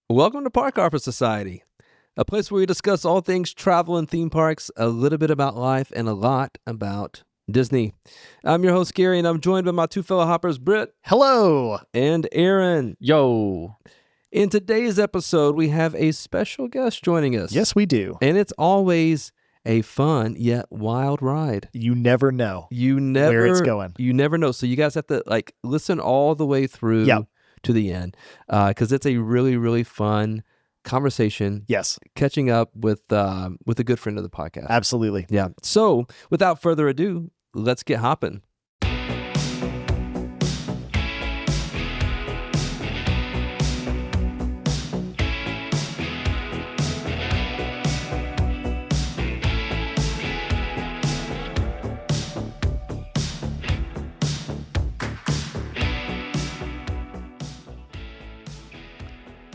Welcome to Park Hopper Society, a place where we discuss all things travel and theme parks, a little bit about life, and a lot about Disney. I'm your host, Gary, and I'm joined by my two fellow hoppers, Britt. Hello. And Aaron. Yo. In today's episode, we have a special guest joining us. Yes, we do. And it's always a fun yet wild ride. You never know where it's going. You never know. So you guys have to listen all the way through to the end, because it's a really, really fun conversation. Yes. Catching up with a good friend of the podcast. Absolutely. Yeah. So without further ado, let's get hopping.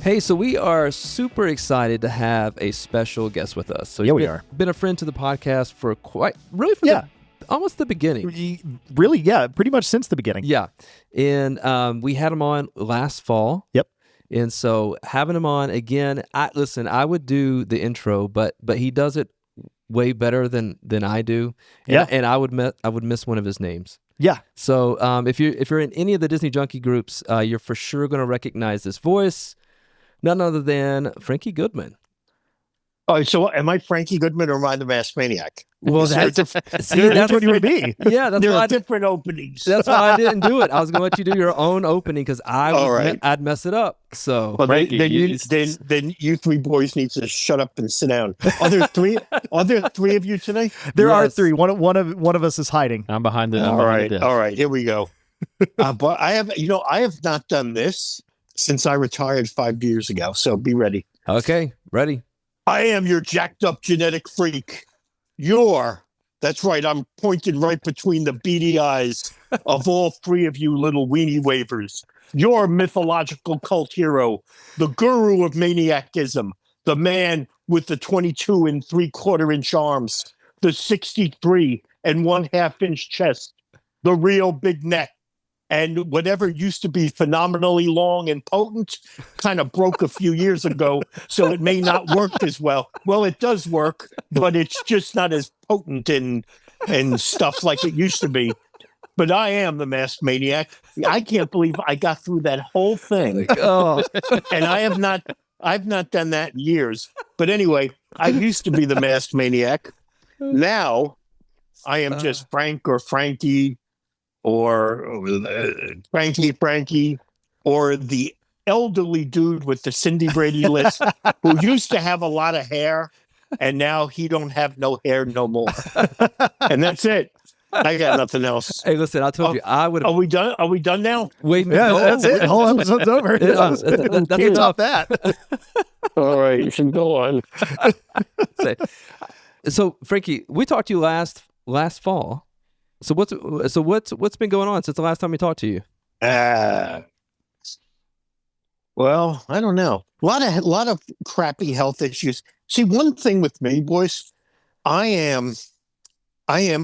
Hey, so we are super excited to have a special guest with us. So we are. Been a friend to the podcast for almost the beginning. Really, pretty much since the beginning. Yeah. And we had him on last fall. Yep. And so having him on again, I would do the intro, but he does it way better than I do. And, and I would miss one of his names. Yeah. So if you're in any of the Disney Junkie groups, you're for sure going to recognize this voice. None other than Frankie Goodman. Oh, so am I Frankie Goodman or am I the Masked Maniac? Well, that's what you would be. Yeah, there are different openings. That's why I didn't do it. I was going to let you do your own opening because I'd mess it up. So well, then you three boys need to shut up and sit down. Are there three of you today? There are three. One of us is hiding. I'm behind the. All right. Here we go. But I have not done this since I retired 5 years ago. So be ready. Okay, ready. I am your jacked up genetic freak. That's right. I'm pointed right between the beady eyes of all three of you little weenie wavers. Your mythological cult hero, the guru of maniacism, the man with the 22 and 3/4 inch arms, the 63 and 1/2 inch chest, the real big neck, and whatever used to be phenomenally long and potent kind of broke a few years ago, so it may not work as well. Well, it does work, but it's just not as potent and stuff like it used to be. But I am the Masked Maniac. I can't believe I got through that whole thing. And I've not done that in years. But anyway, I used to be the Masked Maniac. Now I am just Frank or Frankie, or Frankie, or the elderly dude with the Cindy Brady list who used to have a lot of hair, and now he don't have no hair no more. And that's it. I got nothing else. Hey, listen, I told you I would. Are we done? Are we done now? Wait, that's it. The whole episode's over. That's top that. All right, you should go on. So, Frankie, we talked to you last fall. So what's been going on since the last time we talked to you? Well, I don't know. A lot of crappy health issues. See, one thing with me, boys, I'm a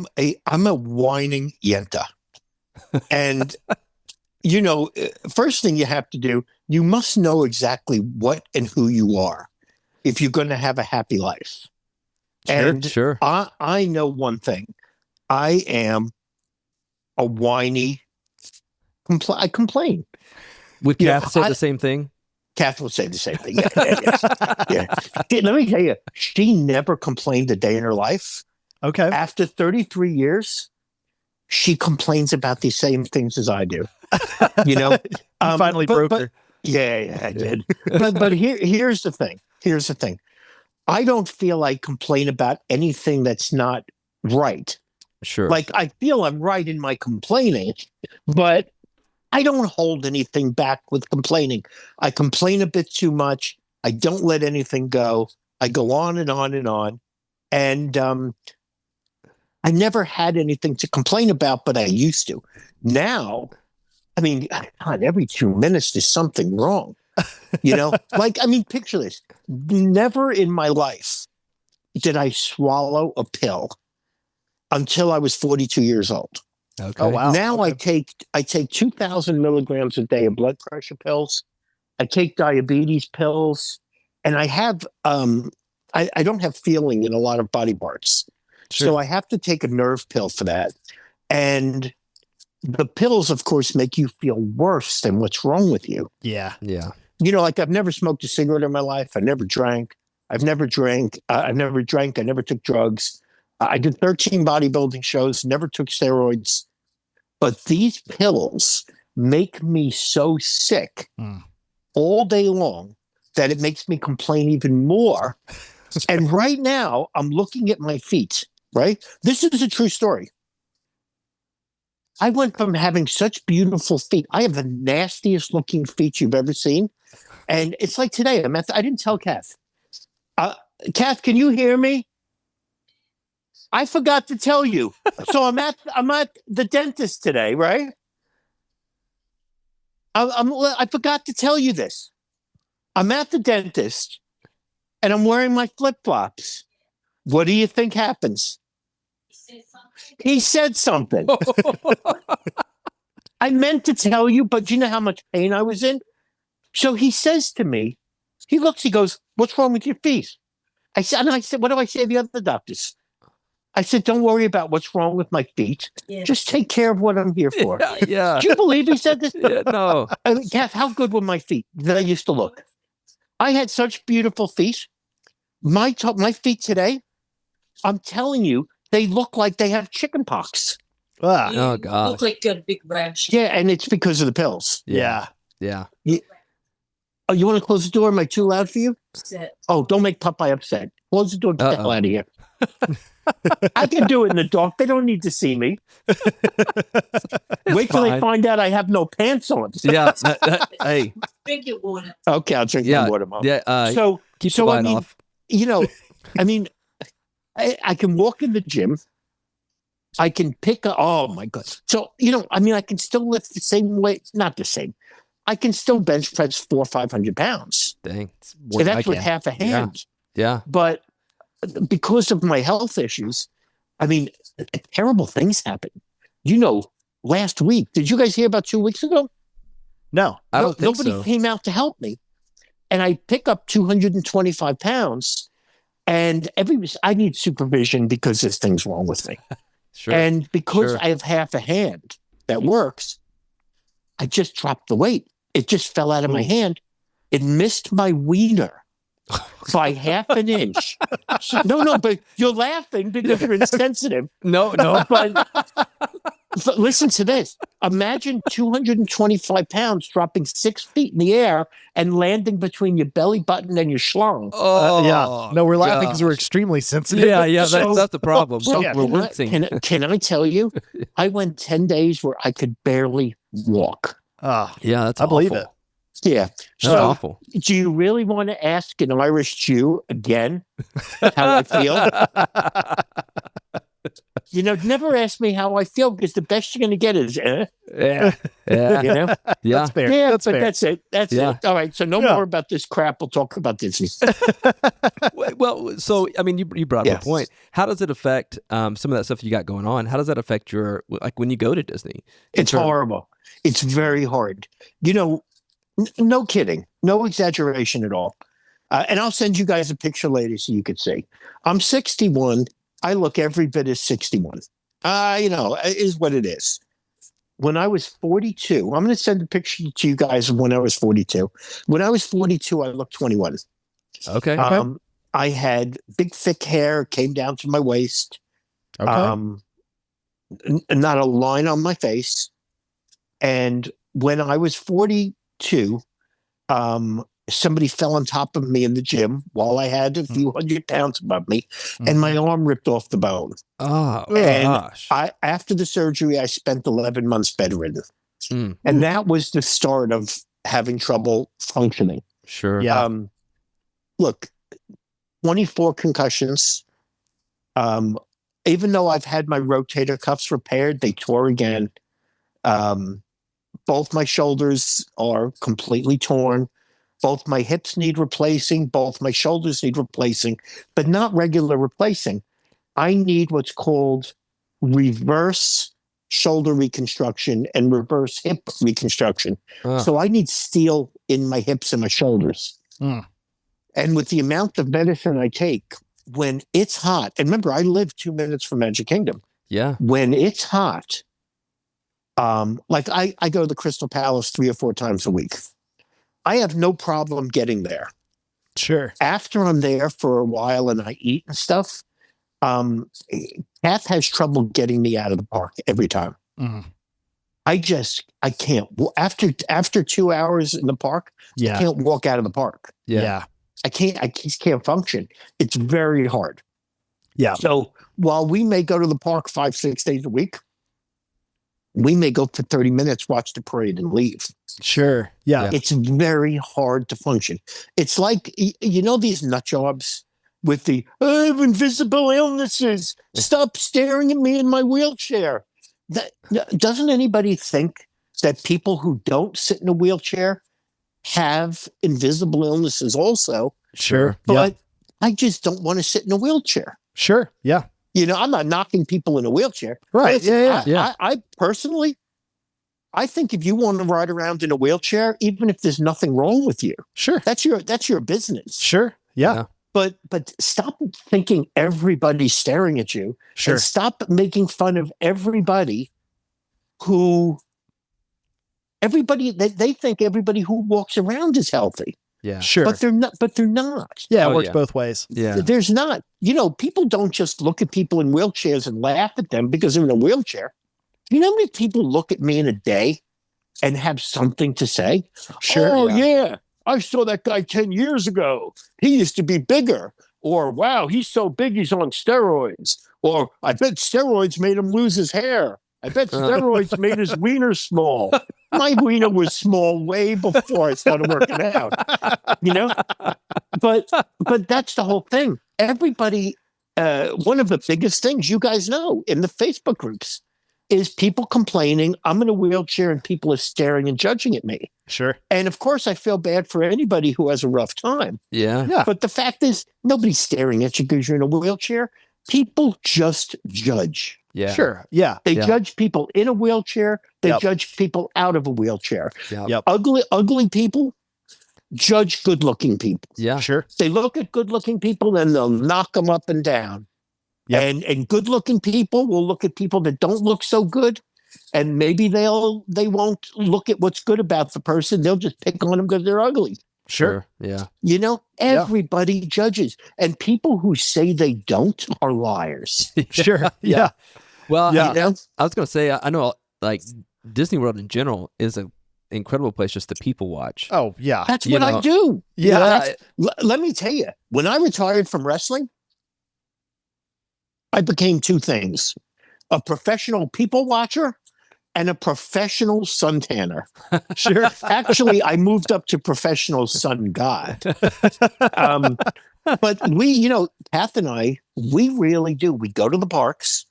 whining yenta. And first thing you have to do, you must know exactly what and who you are if you're going to have a happy life. Sure. I know one thing. I am a whiny. I complain. Would Kath say the same thing? Kath will say the same thing. Yeah. Let me tell you, she never complained a day in her life. Okay. After 33 years, she complains about the same things as I do. You finally broke her. Yeah, I did. But here's the thing. Here's the thing. I don't feel I complain about anything that's not right. Sure. Like, I feel I'm right in my complaining, but I don't hold anything back with complaining. I complain a bit too much. I don't let anything go. I go on and on and on. And I never had anything to complain about, but I used to. Now, I mean, God, every 2 minutes there's something wrong. Picture this. Never in my life did I swallow a pill until I was 42 years old. Okay. Oh, wow. Now I take 2,000 milligrams a day of blood pressure pills, I take diabetes pills, and I have I don't have feeling in a lot of body parts. Sure. So I have to take a nerve pill for that. And the pills, of course, make you feel worse than what's wrong with you. Yeah. Yeah. You know, like I've never smoked a cigarette in my life. I never drank. I've never drank. I never took drugs. I did 13 bodybuilding shows, never took steroids. But these pills make me so sick all day long that it makes me complain even more. And right now, I'm looking at my feet, right? This is a true story. I went from having such beautiful feet. I have the nastiest looking feet you've ever seen. And it's like today, I didn't tell Kath. Kath, can you hear me? I forgot to tell you. So I'm at the dentist today, right? I forgot to tell you this. I'm at the dentist and I'm wearing my flip-flops. What do you think happens? He said something. I meant to tell you, but you know how much pain I was in? So he says to me, he goes, "What's wrong with your feet?" I said, "What do I say to the other doctors?" I said, "Don't worry about what's wrong with my feet. Yeah. Just take care of what I'm here for." Yeah. Do you believe he said this? Yeah, no. I mean, Kath, how good were my feet that I used to look? I had such beautiful feet. My feet today, I'm telling you, they look like they have chicken pox. Ah. You Oh, gosh. look like you got a big rash. Yeah, and it's because of the pills. Yeah. Yeah. Oh, you want to close the door? Am I too loud for you? Set. Oh, don't make Popeye upset. Close the door. Get the hell Uh-oh. out of here. I can do it in the dark. They don't need to see me. Wait till they fine. find out I have no pants on. Yeah. Hey. Drink your water. Okay, I'll drink Yeah. my water, Mom. Yeah. So, Keep so the I light mean, off. you know, I mean, I can walk in the gym. I can oh my God. So, you know, I mean, I can still lift the same weight, not the same. I can still bench press 400 or 500 pounds. Dang. It's And more than I that's with can. half a hand. Yeah. But because of my health issues, I mean, terrible things happen. You know, last week, did you guys hear about 2 weeks ago? No. I don't think Nobody so. came out to help me. And I pick up 225 pounds and I need supervision because this thing's wrong with me. Sure. And because Sure. I have half a hand that works, I just dropped the weight. It just fell out of my hand. It missed my wiener by half an inch. No, but you're laughing because you're insensitive. no. But listen to this. Imagine 225 pounds dropping 6 feet in the air and landing between your belly button and your schlong. Oh. Yeah. No, we're laughing because we're gosh. extremely sensitive. Yeah. So- That's the problem. So We're wincing. can I tell you, I went 10 days where I could barely walk. Ah. Yeah. That's I believe awful. Yeah. That's So awful. do you really want to ask an Irish Jew again how I feel? You know, never ask me how I feel because the best you're going to get is, Yeah. Yeah. you know? Yeah. That's fair. Yeah, That's but fair. that's it. That's Yeah. it. All right. So no Yeah. more about this crap. We'll talk about Disney. Well, so I mean, you brought up Yes. a point. How does it affect some of that stuff you got going on? How does that affect your when you go to Disney? It's horrible. It's very hard. You know, no kidding. No exaggeration at all. And I'll send you guys a picture later so you could see. I'm 61. I look every bit as 61. You know, it is what it is. When I was 42, I'm going to send a picture to you guys of when I was 42. When I was 42, I looked 21. Okay. I had big, thick hair, came down to my waist. Okay. Not a line on my face. And when I was 42, somebody fell on top of me in the gym while I had a few 100 pounds above me, and my arm ripped off the bone. Oh And gosh. After the surgery, I spent 11 months bedridden. Mm. And that was the start of having trouble functioning. Sure. Yeah. Look, 24 concussions. Even though I've had my rotator cuffs repaired, they tore again. Both my shoulders are completely torn. Both my hips need replacing. Both my shoulders need replacing, but not regular replacing. I need what's called reverse shoulder reconstruction and reverse hip reconstruction. Oh. So I need steel in my hips and my shoulders. Mm. And with the amount of medicine I take, when it's hot, and remember, I live 2 minutes from Magic Kingdom. Yeah. When it's hot, like I go to the Crystal Palace 3 or 4 times a week. I have no problem getting there. Sure. After I'm there for a while and I eat and stuff, Kath has trouble getting me out of the park every time. Mm. I can't. After 2 hours in the park, I Yeah. can't walk out of the park. Yeah. I just can't function. It's very hard. Yeah. So while we may go to the park 5-6 days a week, we may go for 30 minutes, watch the parade, and leave. Sure. Yeah. It's very hard to function. It's like, these nut jobs with the, I have invisible illnesses. Stop staring at me in my wheelchair. Doesn't anybody think that people who don't sit in a wheelchair have invisible illnesses also? Sure. But Yeah. I just don't want to sit in a wheelchair. Sure. Yeah. I'm not knocking people in a wheelchair. Right. Listen, Yeah. I personally, I think if you want to ride around in a wheelchair, even if there's nothing wrong with you, Sure. that's your business. Sure. Yeah. But stop thinking everybody's staring at you. Sure. And stop making fun of everybody they think everybody who walks around is healthy. Yeah. Sure. But they're not. Yeah. It Oh, works yeah. both ways. Yeah. There's not. People don't just look at people in wheelchairs and laugh at them because they're in a wheelchair. You know how many people look at me in a day and have something to say? Sure. Oh, yeah. I saw that guy 10 years ago. He used to be bigger. Or, wow, he's so big he's on steroids. Or, I bet steroids made him lose his hair. I bet steroids made his wiener small. My wiener was small way before I started working out. But that's the whole thing. Everybody, one of the biggest things you guys know in the Facebook groups is people complaining, I'm in a wheelchair and people are staring and judging at me. Sure. And of course, I feel bad for anybody who has a rough time. Yeah. Yeah. But the fact is, nobody's staring at you because you're in a wheelchair. People just judge. Yeah. Sure. Yeah. They Yeah. judge people in a wheelchair. They Yep. judge people out of a wheelchair. Yeah. Ugly people judge good-looking people. Yeah. Sure. They look at good-looking people and they'll knock them up and down. Yep. And good-looking people will look at people that don't look so good, and maybe they won't look at what's good about the person. They'll just pick on them because they're ugly. Sure. Yeah. Everybody judges, and people who say they don't are liars. Sure. Yeah. Well, Yeah. I was going to say, I know like Disney World in general is an incredible place just to people watch. Oh, yeah. That's You what know, I do. Yeah. Let me tell you, when I retired from wrestling, I became 2 things: a professional people watcher and a professional suntanner. Sure. Actually, I moved up to professional sun god. But Kath and I, we really do. We go to the parks.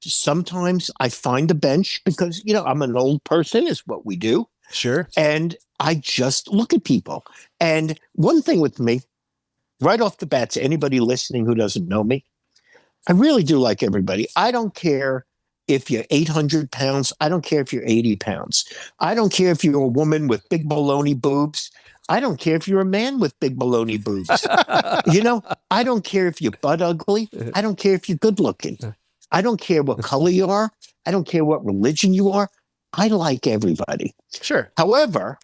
Sometimes I find a bench because, I'm an old person, is what we do. Sure. And I just look at people. And one thing with me, right off the bat, to anybody listening who doesn't know me, I really do like everybody. I don't care if you're 800 pounds. I don't care if you're 80 pounds. I don't care if you're a woman with big baloney boobs. I don't care if you're a man with big baloney boobs. I don't care if you're butt ugly. I don't care if you're good looking. I don't care what color you are. I don't care what religion you are. I like everybody. Sure. However,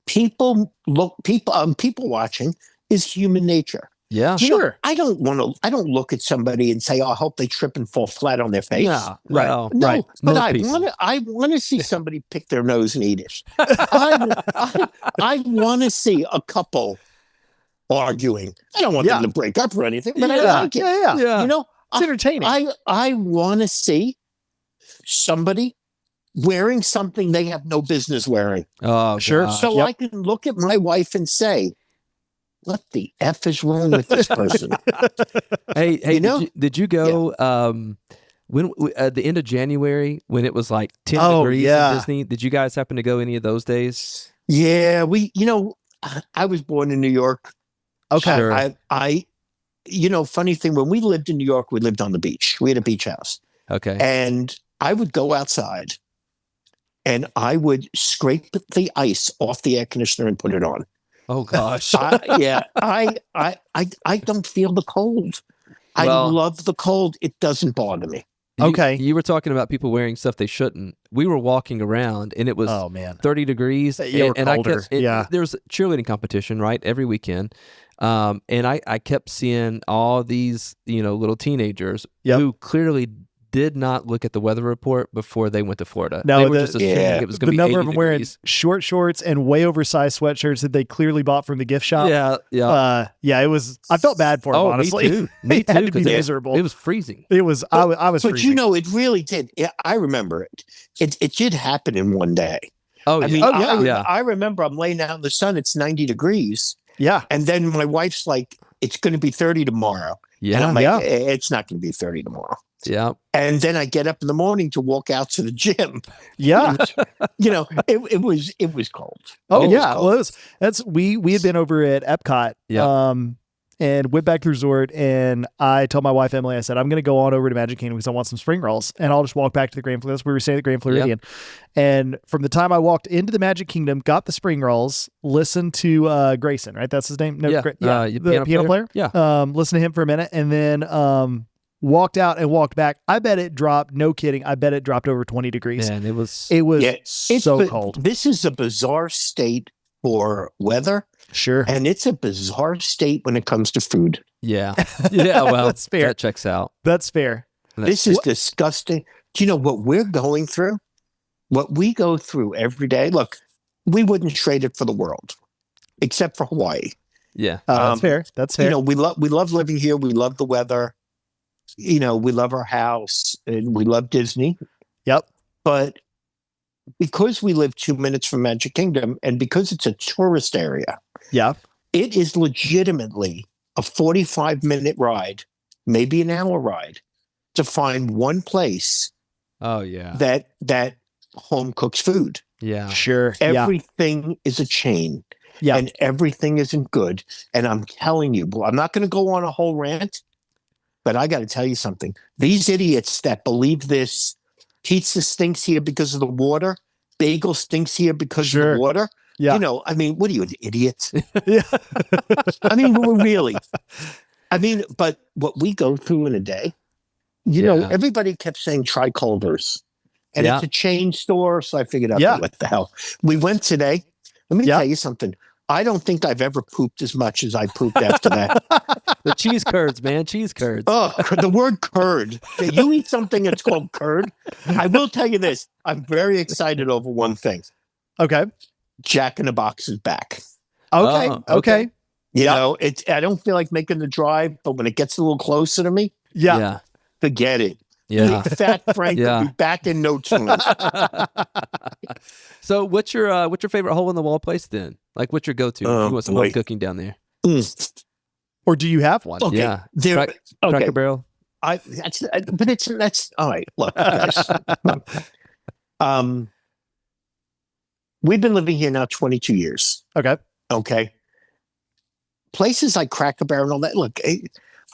people watching is human nature. Yeah. Sure. I don't look at somebody and say, oh, I hope they trip and fall flat on their face. Yeah. Right. Well, No, Right. but Most I want to see somebody pick their nose and eat it. I want to see a couple arguing. I don't want Yeah. them to break up or anything, but I Yeah. like it. Yeah. Yeah. It's entertaining. I want to see somebody wearing something they have no business wearing. Oh, Sure. gosh. So Yep. I can look at my wife and say, what the F is wrong with this person? Hey, You know? did you go when at the end of January when it was like 10 Oh, degrees yeah. in Disney? Did you guys happen to go any of those days? Yeah, I was born in New York. Okay. Sure. Funny thing, when we lived in New York, we lived on the beach. We had a beach house. Okay. And I would go outside and I would scrape the ice off the air conditioner and put it on. Oh gosh. I don't feel the cold. I Well- love the cold. It doesn't bother me. Okay. You were talking about people wearing stuff they shouldn't. We were walking around and it was Oh man. 30 degrees. Yeah, and we're colder. Yeah. There's cheerleading competition, right? Every weekend. And I kept seeing all these, little teenagers Yep. who clearly did not look at the weather report before they went to Florida. No, they were the- just assuming Yeah. it was The going to be number 80 of them wearing degrees. short shorts and way oversized sweatshirts that they clearly bought from the gift shop. Yeah. Yeah, it was. I felt bad for them, Oh, honestly. me too. Me It had too. to be 'Cause miserable. It was freezing. It was. I was. But freezing. it really did. Yeah, I remember it. It did happen in one day. Oh, I yeah. mean, Oh, yeah. Yeah. I remember I'm laying out in the sun. It's 90 degrees. Yeah. And then my wife's like, it's going to be 30 tomorrow. And Yeah. I'm like, Yeah. it's not going to be 30 tomorrow. Yeah. And then I get up in the morning to walk out to the gym. Yeah. It was cold. Oh It was yeah. cold. Well, we had been over at Epcot. Yeah. And went back to the resort, and I told my wife Emily, I said, I'm going to go on over to Magic Kingdom because I want some spring rolls, and I'll just walk back to the Grand Floridian. We were staying at the Grand Floridian, and from the time I walked into the Magic Kingdom, got the spring rolls, listened to Grayson, right? That's his name. No, Yeah. the piano player. Yeah. Listen to him for a minute, and then walked out and walked back. I bet it dropped. No kidding. I bet it dropped over 20 degrees. Man, it was. It was Yeah, so cold. This is a bizarre state for weather, Sure. and it's a bizarre state when it comes to food. Yeah. Yeah. Well, That's fair. that checks out. That's fair. This is disgusting. Do you know what we're going through? What we go through every day? Look, we wouldn't trade it for the world, except for Hawaii. Yeah. That's fair. That's fair. We love living here. We love the weather. We love our house, and we love Disney. Yep. But because we live 2 minutes from Magic Kingdom, and because it's a tourist area, Yeah. it is legitimately a 45-minute ride, maybe an hour ride, to find one place Oh, yeah. that home cooks food. Yeah. Sure. Yeah. Everything is a chain, Yeah. and everything isn't good. And I'm telling you, well, I'm not going to go on a whole rant, but I got to tell you something. These idiots that believe this pizza stinks here because of the water, bagel stinks here because of Sure. the water. Yeah. I mean, what are you, an idiot? Yeah. I mean, we're really. I mean, but what we go through in a day, Yeah. everybody kept saying try Culver's. And Yeah. it's a chain store. So I figured out Yeah. what the hell. We went today. Let me Yeah. tell you something. I don't think I've ever pooped as much as I pooped after that. The cheese curds, man. Cheese curds. Oh, the word curd. You eat something that's called curd. I will tell you this. I'm very excited over one thing. Okay. Jack in the Box is back. Okay. Oh, Okay. You know, I don't feel like making the drive, but when it gets a little closer to me, Yeah. Yeah. forget it. Yeah. Big Fat Frank Yeah. will be back in no time. So what's your favorite hole in the wall place then? Like what's your go-to? Oh, You want some boy. home cooking down there? Or do you have one? Okay. Yeah. There, Crack- okay. Cracker Barrel. That's all right. Look, guys. We've been living here now 22 years. Okay. Okay. Places like Cracker Barrel and all that. Look,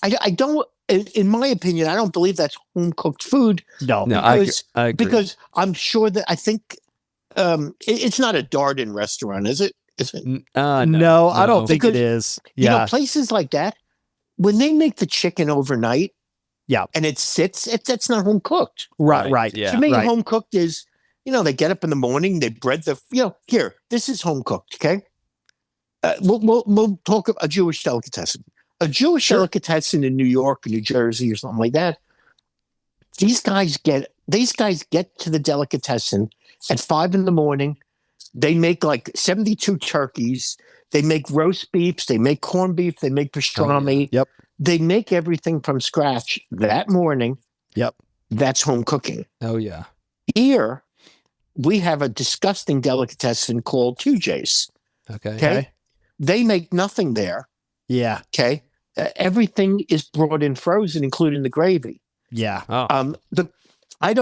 I don't. In my opinion, I don't believe that's home cooked food. No. No, Because- I agree. Because I'm sure that I think it's not a Darden restaurant, is it? Is it? No, I don't think it Because, is. You Yeah. know, places like that, when they make the chicken overnight, Yeah. and it sits, that's not home cooked. Right. Right. Yeah. To me, Right. home cooked is, they get up in the morning, they bread here, this is home cooked. Okay. We'll talk a Jewish delicatessen. A Jewish Sure. delicatessen in New York or New Jersey or something like that. These guys get to the delicatessen at 5 a.m. They make like 72 turkeys. They make roast beefs. They make corned beef. They make pastrami. Yep. They make everything from scratch that morning. Yep. That's home cooking. Oh yeah. Here, we have a disgusting delicatessen called QJ's. Okay. Okay. They make nothing there. Yeah. Okay. Everything is brought in frozen, including the gravy. Yeah. Oh. I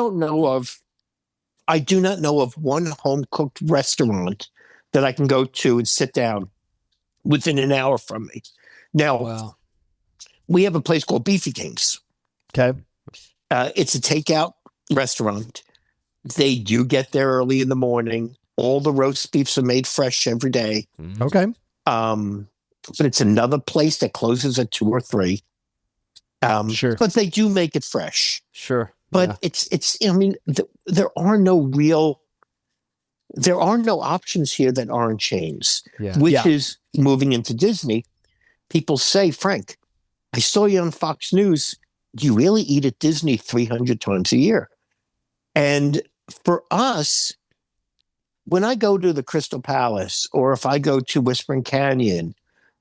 do not know of one home cooked restaurant that I can go to and sit down within an hour from me. Now, Wow. we have a place called Beefy King's. Okay. It's a takeout restaurant. They do get there early in the morning. All the roast beefs are made fresh every day. Mhm. Okay. But it's another place that closes at 2 or 3. Sure. But they do make it fresh. Sure. But Yeah. it's. I mean, there are no options here that aren't chains. Yeah. Which Yeah. is moving into Disney. People say, Frank, I saw you on Fox News. Do you really eat at Disney 300 times a year? And for us, when I go to the Crystal Palace, or if I go to Whispering Canyon,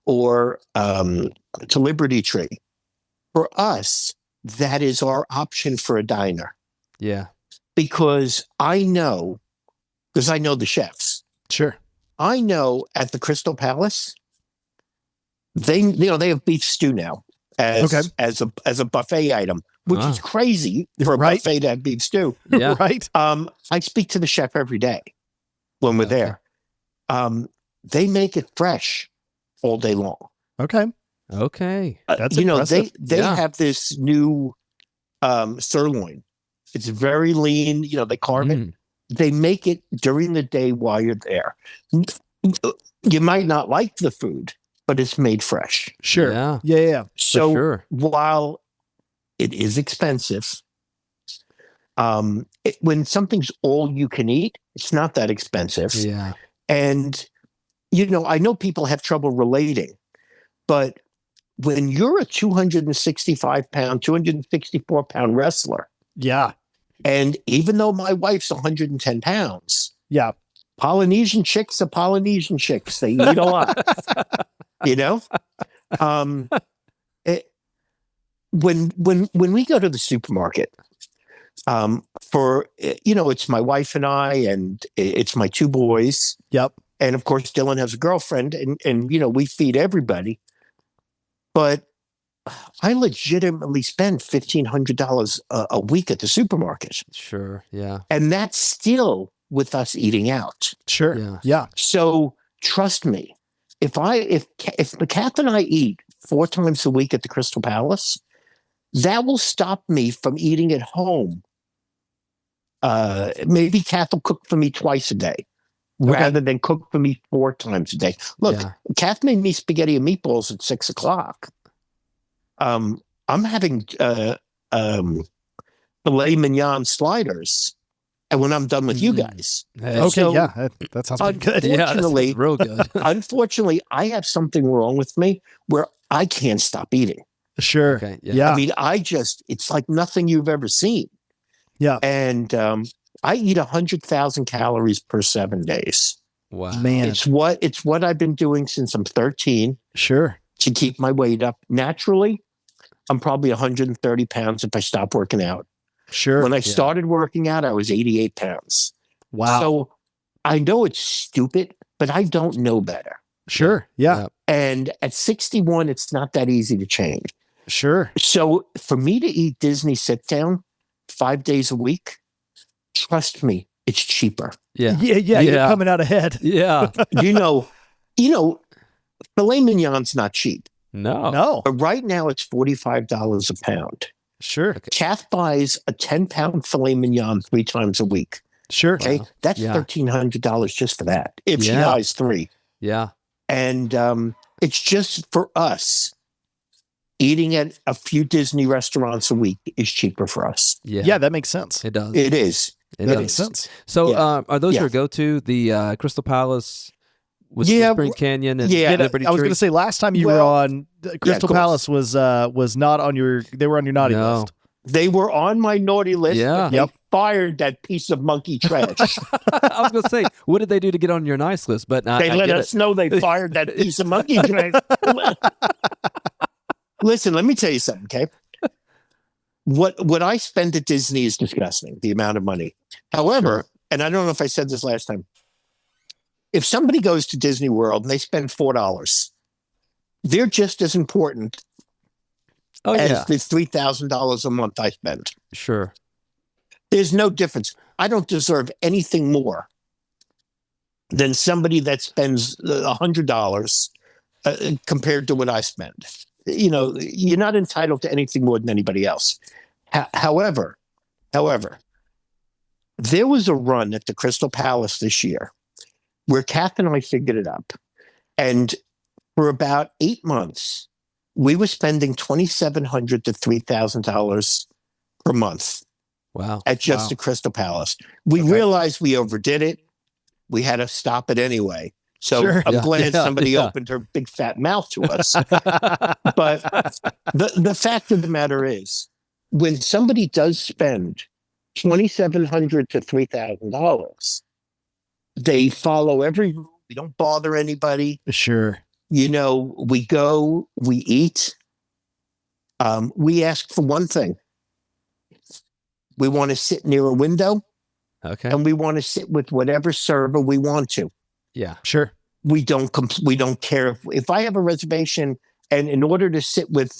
or to Liberty Tree, for us, that is our option for a diner. Yeah. Because I know the chefs. Sure. I know at the Crystal Palace, they have beef stew now as a buffet item, which is crazy for a buffet to have beef stew. Yeah. Right. I speak to the chef every day when we're there. They make it fresh all day long. Okay. Okay. That's they impressive. have this new sirloin. It's very lean. They carve it. They make it during the day while you're there. You might not like the food, but it's made fresh. Sure. Yeah. Yeah. So sure. while it is expensive, when something's all you can eat, it's not that expensive. Yeah. And, I know people have trouble relating, but when you're a 265-pound, 264-pound wrestler, Yeah. and even though my wife's 110 pounds, Yeah. Polynesian chicks are Polynesian chicks. They eat a lot, when we go to the supermarket, it's my wife and I, and it's my 2 boys. Yep. And of course, Dylan has a girlfriend, and we feed everybody. But I legitimately spend $1,500 a week at the supermarket. Sure. Yeah. And that's still with us eating out. Sure. Yeah. Yeah. So trust me, if the Kath and I eat 4 times a week at the Crystal Palace, that will stop me from eating at home. Maybe Kath will cook for me twice a day rather than cook for me 4 times a day. Look, Kath made me spaghetti and meatballs at 6:00. I'm having filet mignon sliders, and when I'm done with you guys. Okay. So, yeah. That sounds pretty good. Yeah. Unfortunately, Real good. unfortunately, I have something wrong with me where I can't stop eating. Sure. Okay. Yeah. I mean, it's like nothing you've ever seen. Yeah. And I eat 100,000 calories per 7 days. Wow. Man. It's what I've been doing since I'm 13 Sure. to keep my weight up. Naturally, I'm probably 130 pounds if I stop working out. Sure. When I started working out, I was 88 pounds. Wow. So I know it's stupid, but I don't know better. Sure. Yeah. And at 61, it's not that easy to change. Sure. So for me to eat Disney sit down 5 days a week, trust me, it's cheaper. Yeah. Yeah. You're coming out ahead. Yeah. Filet mignon's not cheap. No. But right now it's $45 a pound. Sure. Kath buys a 10-pound filet mignon 3 times a week. Sure. Okay. Wow. That's Yeah. $1,300 just for that. If she Yeah. buys 3. Yeah. And it's just for us. Eating at a few Disney restaurants a week is cheaper for us. Yeah. Yeah. That makes sense. It does. It is. It It does. Makes sense. So, Yeah. are those Yeah. your go-to? The Crystal Palace, Yeah, Whispering Canyon, and yeah, Liberty I was Tree? going to say last time you were Well, on, Crystal course. Palace was not on your. They were on your naughty No. list. They were on my naughty list. Yeah. But they fired that piece of monkey trash. I was going to say, what did they do to get on your nice list? But They I let get us know they fired that piece of monkey trash. Listen, let me tell you something, okay? What I spend at Disney is disgusting, the amount of money. However, and I don't know if I said this last time, if somebody goes to Disney World and they spend $4, they're just as important Oh, as yeah. the $3,000 a month I spend. Sure. There's no difference. I don't deserve anything more than somebody that spends $100 compared to what I spend. You're not entitled to anything more than anybody else. However, There was a run at the Crystal Palace this year where Kath and I figured it up. And for about 8 months, we were spending $2,700 to $3,000 per month Wow. at just Wow. the Crystal Palace. We Okay. realized we overdid it. We had to stop it anyway. So Sure. I'm Yeah, glad yeah, somebody yeah. opened her big fat mouth to us. But the fact of the matter is, when somebody does spend $2,700 to $3,000, they follow every rule. We don't bother anybody. Sure. You know, we go, we eat. We ask for one thing. We want to sit near a window, Okay. and we want to sit with whatever server we want to. Yeah. Sure. We don't care if I have a reservation, and in order to sit with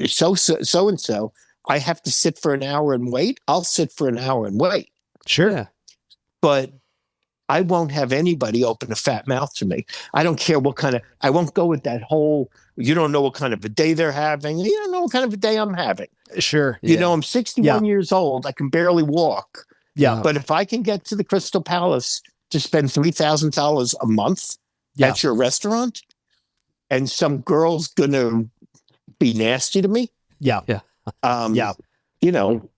so and so, I have to sit for an hour and wait. I'll sit for an hour and wait. Sure. Yeah. But I won't have anybody open a fat mouth to me. I don't care what kind of. I won't go with that whole. You don't know what kind of a day they're having. You don't know what kind of a day I'm having. Sure. You Yeah. know, I'm 61 years old. I can barely walk. Yeah. But if I can get to the Crystal Palace to spend $3,000 a month at your restaurant, and some girl's gonna be nasty to me, Yeah. you know,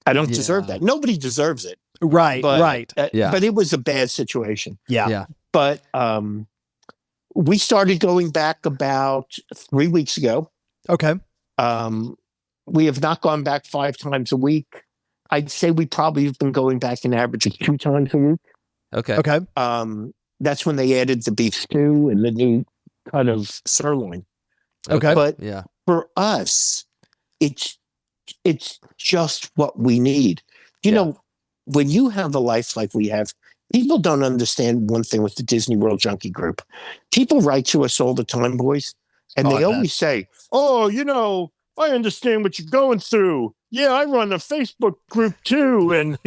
I don't Yeah. deserve that. Nobody deserves it. Right. But, Right. Yeah. But it was a bad situation. Yeah. Yeah. But we started going back about 3 weeks ago. Okay. We have not gone back 5 times a week. I'd say we probably have been going back an average of 2 times a week. Okay. Okay. That's when they added the beef stew and the new kind of sirloin. Okay. But Yeah. for us, it's just what we need. You know, when you have a life like we have, people don't understand one thing with the Disney World Junkie Group. People write to us all the time, boys, and Oh, they I bet. always say, "Oh, you know, I understand what you're going through. Yeah, I run a Facebook group too." And,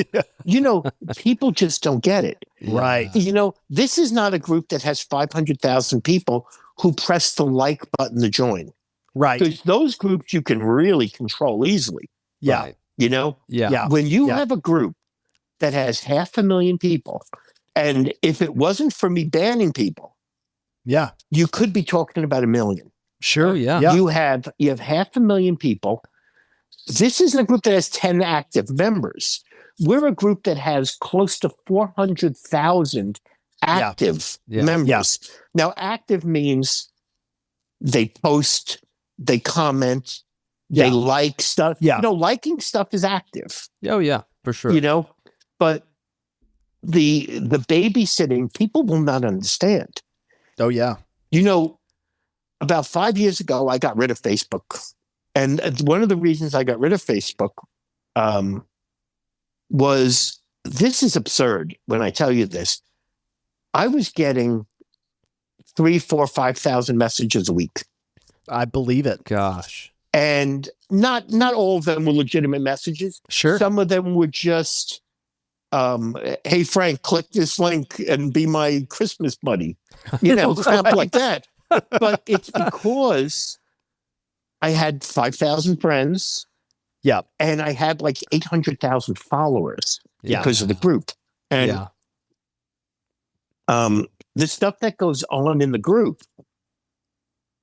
you know, people just don't get it. Right. You know, this is not a group that has 500,000 people who press the like button to join. Right. Because those groups you can really control easily. Yeah. Right. You know, Yeah. Yeah. when you Yeah. have a group that has 500,000 people, and if it wasn't for me banning people, Yeah. you could be talking about 1 million. Sure. Oh, yeah. Yeah. You have 500,000 people. This isn't a group that has 10 active members. We're a group that has close to 400,000 active Yeah. members. Now, active means they post, they comment, they Yeah. like stuff. Yeah. You know, liking stuff is active. Oh, yeah. For sure. You know, but the babysitting, people will not understand. Oh, yeah. You know, about 5 years ago, I got rid of Facebook. And one of the reasons I got rid of Facebook was, this is absurd when I tell you this. I was getting 3, 4, 5,000 messages a week. I believe it. Gosh. And not all of them were legitimate messages. Sure. Some of them were just, hey, Frank, click this link and be my Christmas buddy. You know, crap like that. But it's because I had 5,000 friends. Yeah. And I had like 800,000 followers Yeah. because of the group. And Yeah. the stuff that goes on in the group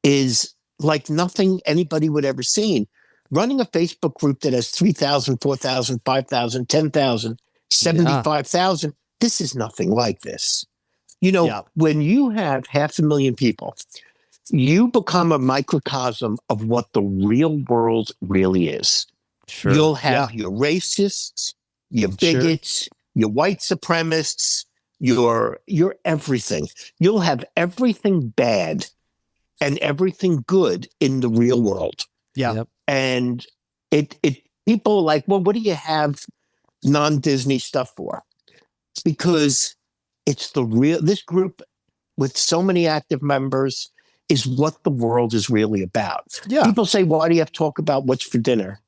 is like nothing anybody would ever seen. Running a Facebook group that has 3,000, 4,000, 5,000, 10,000, 75,000, this is nothing like this. You know, when you have 500,000 people, you become a microcosm of what the real world really is. Sure. You'll have your racists, your bigots, your white supremacists, your everything. You'll have everything bad and everything good in the real world. Yeah. Yep. And it people are like, well, what do you have non-Disney stuff for? Because it's this group with so many active members is what the world is really about. Yeah. People say, why do you have to talk about what's for dinner?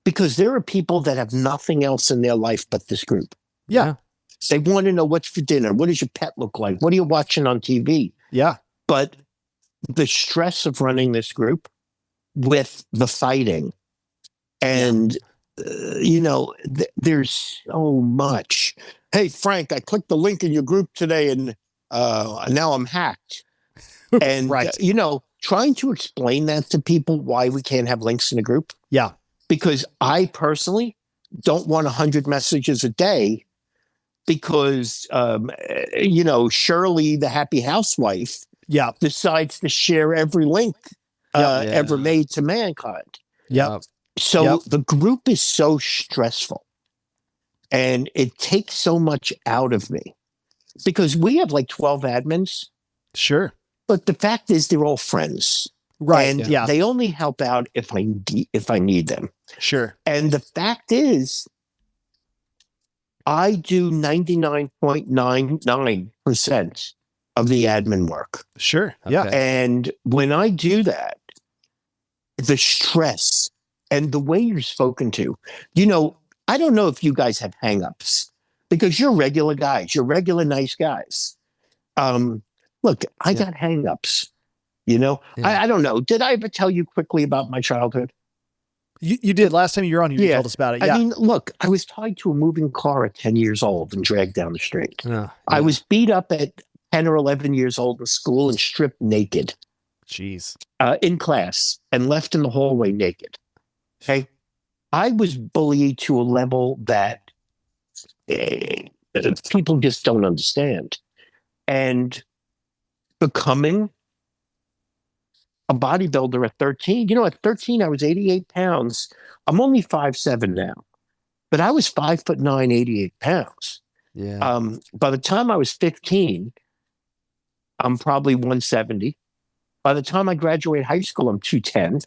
Because there are people that have nothing else in their life but this group. Yeah. They want to know what's for dinner. What does your pet look like? What are you watching on TV? Yeah. But the stress of running this group with the fighting and there's so much. Hey, Frank, I clicked the link in your group today, and now I'm hacked. And Right. trying to explain that to people why we can't have links in a group. Yeah. Because I personally don't want 100 messages a day because, Shirley, the happy housewife, Yeah. decides to share every link ever made to mankind. Yep. So the group is so stressful and it takes so much out of me because we have like 12 admins. Sure. But the fact is they're all friends. Right. And they only help out if I need them. Sure. And the fact is, I do 99.99% of the admin work. Sure. Okay. Yeah. And when I do that, the stress and the way you're spoken to, I don't know if you guys have hangups because you're regular guys, you're regular nice guys. Look, I got hangups. I don't know. Did I ever tell you quickly about my childhood? You did. Last time you were on, you told us about it. Yeah. I mean, look, I was tied to a moving car at 10 years old and dragged down the street. I was beat up at 10 or 11 years old in school and stripped naked. Jeez. In class and left in the hallway naked. Okay. I was bullied to a level that people just don't understand. And becoming a bodybuilder at 13, at 13, I was 88 pounds. I'm only 5'7" now, but I was 5'9", 88 pounds. Yeah. By the time I was 15, I'm probably 170. By the time I graduate high school, I'm 210.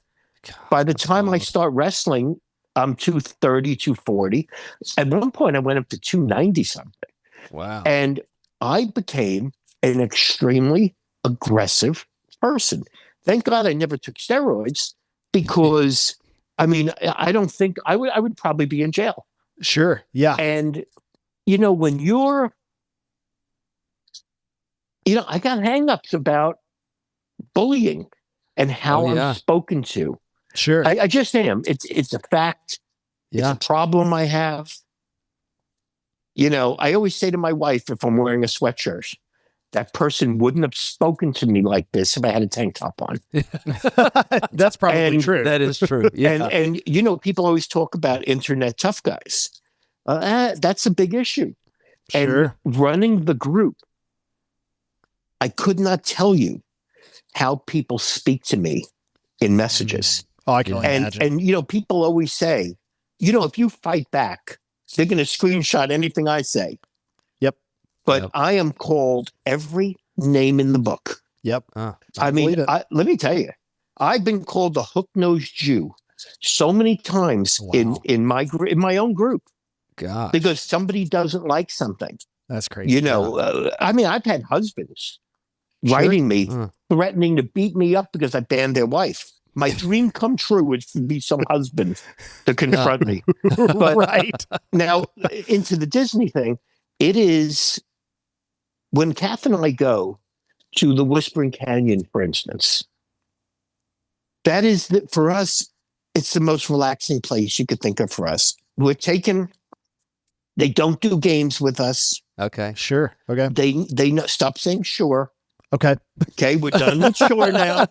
By the time I start wrestling, I'm 230, 240. At one point, I went up to 290 something. Wow. And I became an extremely aggressive person. Thank God I never took steroids because, I don't think I would probably be in jail. Sure. Yeah. And, when you're, I got hangups about bullying and how I'm spoken to. Sure. I just am. It's a fact. Yeah. It's a problem I have. I always say to my wife, if I'm wearing a sweatshirt, that person wouldn't have spoken to me like this if I had a tank top on. That's probably true. That is true. Yeah. And people always talk about internet tough guys. That's a big issue. Sure. And running the group, I could not tell you how people speak to me in messages. Oh, I can imagine. And people always say, if you fight back, they're going to screenshot anything I say. Yep. But I am called every name in the book. Yep. let me tell you, I've been called the hook-nosed Jew so many times in my own group. God. Because somebody doesn't like something. That's crazy. I've had husbands writing me, threatening to beat me up because I banned their wife. My dream come true would be some husband to confront me. But right. Now, into the Disney thing, it is when Kath and I go to the Whispering Canyon, for instance, that is, for us, it's the most relaxing place you could think of for us. They don't do games with us. Okay. Sure. Okay. They stop saying sure. Okay. Okay, we're done with sure now.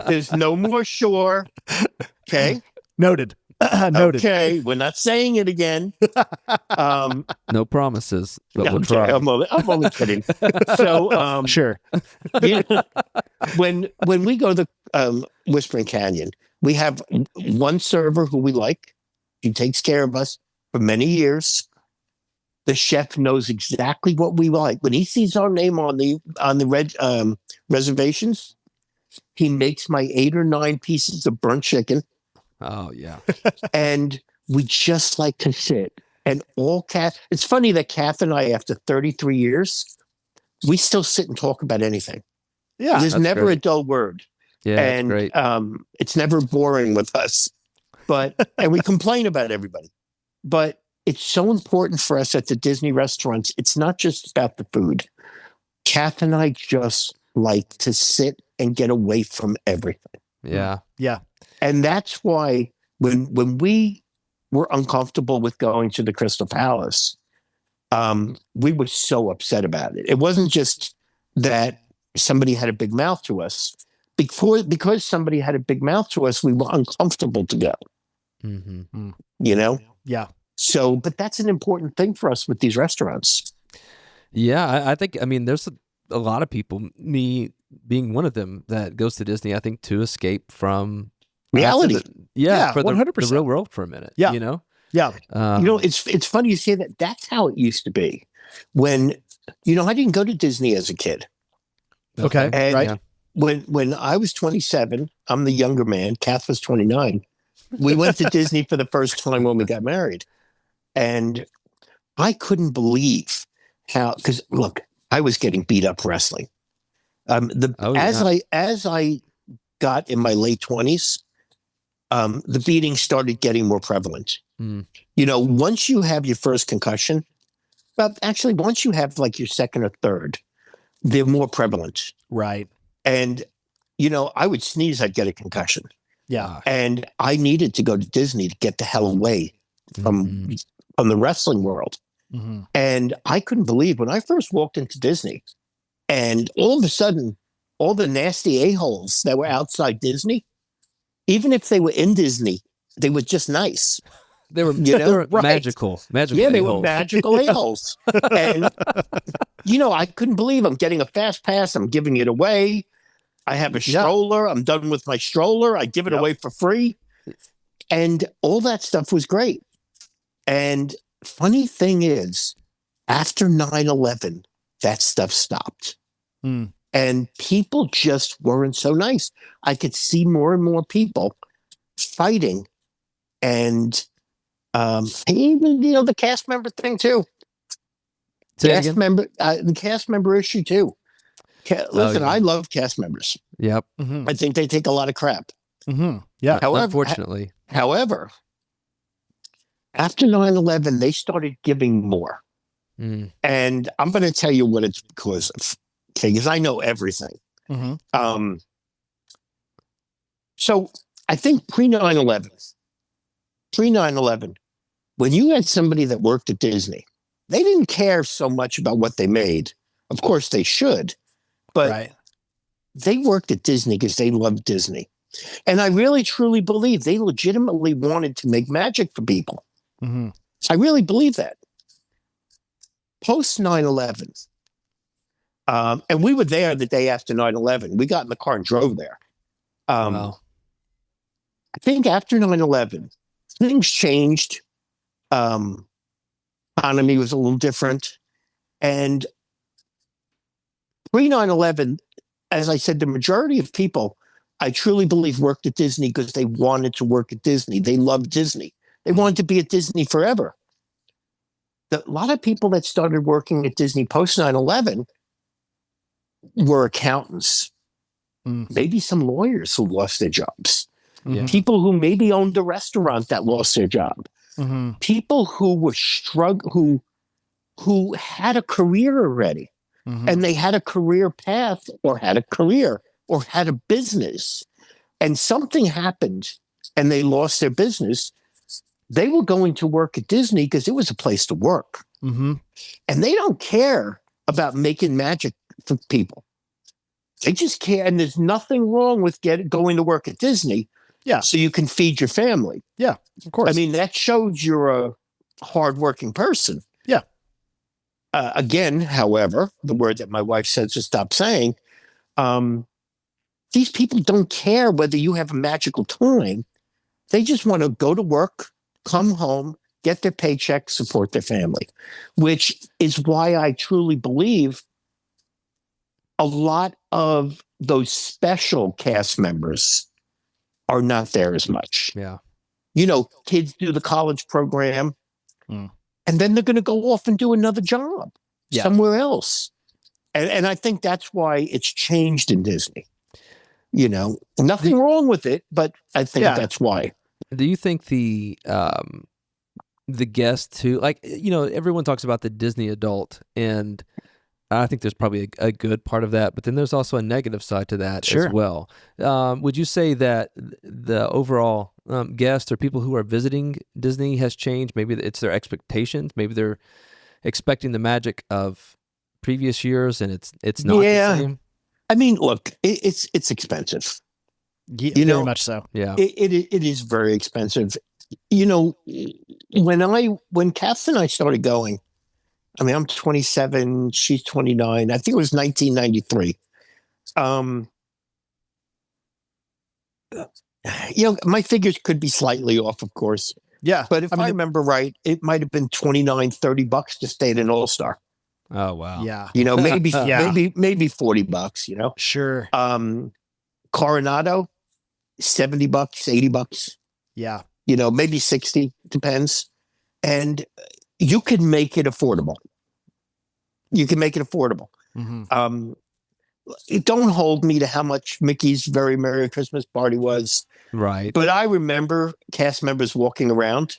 There's no more sure. Okay. Noted. Noted. Okay, we're not saying it again. No promises, but we'll Okay, try. I'm only kidding. So, Sure. when we go to Whispering Canyon, we have one server who we like. He takes care of us for many years. The chef knows exactly what we like. When he sees our name on the reservations, he makes my 8 or 9 pieces of burnt chicken. Oh yeah. And we just like to sit. And it's funny that Kath and I, after 33 years, we still sit and talk about anything. Yeah. There's never great. a dull word. Yeah. And That's great. it's never boring with us. And we complain about everybody. But it's so important for us at the Disney restaurants. It's not just about the food. Kath and I just like to sit and get away from everything. Yeah. Yeah. And that's why when we were uncomfortable with going to the Crystal Palace, we were so upset about it. It wasn't just that somebody had a big mouth to us. Because somebody had a big mouth to us, we were uncomfortable to go, Mm-hmm. you know? Yeah. So, but that's an important thing for us with these restaurants. Yeah, I think, I mean, there's a lot of people, me being one of them, that goes to Disney, I think, to escape from Reality. Yeah, for the 100%. real world for a minute. Yeah. You know? Yeah. It's funny you say that. That's how it used to be. When, I didn't go to Disney as a kid. Okay. And Right. Yeah. when I was 27, I'm the younger man, Kath was 29. We went to Disney for the first time when we got married. And I couldn't believe because look, I was getting beat up wrestling. As I got in my late 20s, the beating started getting more prevalent. Mm. Once you have your first concussion, well, actually, once you have like your second or third, they're more prevalent. Right. And, I would sneeze, I'd get a concussion. Yeah. And I needed to go to Disney to get the hell away from the wrestling world. Mm-hmm. And I couldn't believe when I first walked into Disney and all of a sudden, all the nasty a-holes that were outside Disney, even if they were in Disney, they were just nice. They were, Right. magical. Yeah, they were a-holes. magical a-holes. And, I couldn't believe I'm getting a fast pass. I'm giving it away. I have a stroller. I'm done with my stroller. I give it away for free. And all that stuff was great. And funny thing is, after 9/11, that stuff stopped. Mm. And people just weren't so nice. I could see more and more people fighting. And even, the cast member thing too. The cast member issue too. Listen, yeah. I love cast members. Yep. Mm-hmm. I think they take a lot of crap. Mm-hmm. Yeah. Unfortunately. However, after 9/11, they started giving more. Mm. And I'm going to tell you what it's because of. Okay, because I know everything. Mm-hmm. So I think pre 9/11, when you had somebody that worked at Disney, they didn't care so much about what they made. Of course, they should. But Right. they worked at Disney because they loved Disney. And I really, truly believe they legitimately wanted to make magic for people. Mm-hmm. I really believe that. Post 9/11, and we were there the day after 9/11. We got in the car and drove there. Wow. I think after 9/11, things changed. Economy was a little different. And pre 9/11, as I said, the majority of people, I truly believe, worked at Disney because they wanted to work at Disney. They loved Disney. They wanted to be at Disney forever. A lot of people that started working at Disney post 9/11 were accountants, maybe some lawyers who lost their jobs, people who maybe owned a restaurant that lost their job, people who were struggling, who had a career already, and they had a career path or had a career or had a business, and something happened and they lost their business. They were going to work at Disney because it was a place to work. And they don't care about making magic for people. They just care. And there's nothing wrong with going to work at Disney. Yeah. So you can feed your family. Yeah, of course. I mean, that shows you're a hardworking person. Yeah. Again, however, the word that my wife said to stop saying, these people don't care whether you have a magical time. They just want to go to work, come home, get their paycheck, support their family, which is why I truly believe a lot of those special cast members are not there as much. Yeah. Kids do the college program and then they're going to go off and do another job somewhere else. And I think that's why it's changed in Disney. Nothing wrong with it, but I think that's why. Do you think the guests who, like, everyone talks about the Disney adult, and I think there's probably a good part of that, but then there's also a negative side to that Sure. as well. Would you say that the overall guests or people who are visiting Disney has changed? Maybe it's their expectations. Maybe they're expecting the magic of previous years, and it's not Yeah. the same. I mean, look, it's expensive. Yeah, You very know, much so. Yeah. It is very expensive. You know, when Kath and I started going, I mean, I'm 27, she's 29. I think it was 1993. My figures could be slightly off, of course. Yeah. But if I remember right, it might have been $29-$30 to stay at an All-Star. Oh wow. Yeah. Maybe Yeah. maybe $40, Sure. Coronado, $70, $80. Yeah. Maybe 60, depends. And you can make it affordable. Mm-hmm. Don't hold me to how much Mickey's Very Merry Christmas Party was. Right. But I remember cast members walking around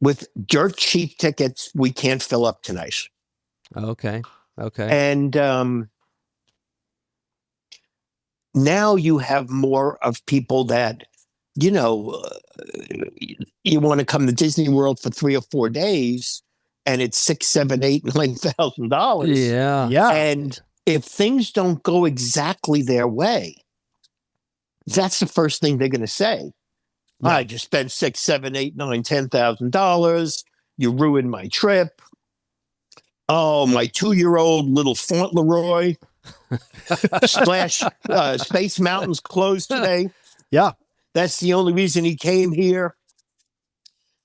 with dirt cheap tickets we can't fill up tonight. Okay. And now you have more of people that, you want to come to Disney World for 3 or 4 days, and it's $6,000, $7,000, $8,000, $9,000. Yeah. Yeah. And if things don't go exactly their way, that's the first thing they're going to say. Yeah. I just spent $6,000, $7,000, $8,000, $9,000, $10,000. You ruined my trip. Oh, my 2-year-old little Fauntleroy / Space Mountain's closed today. Yeah. That's the only reason he came here.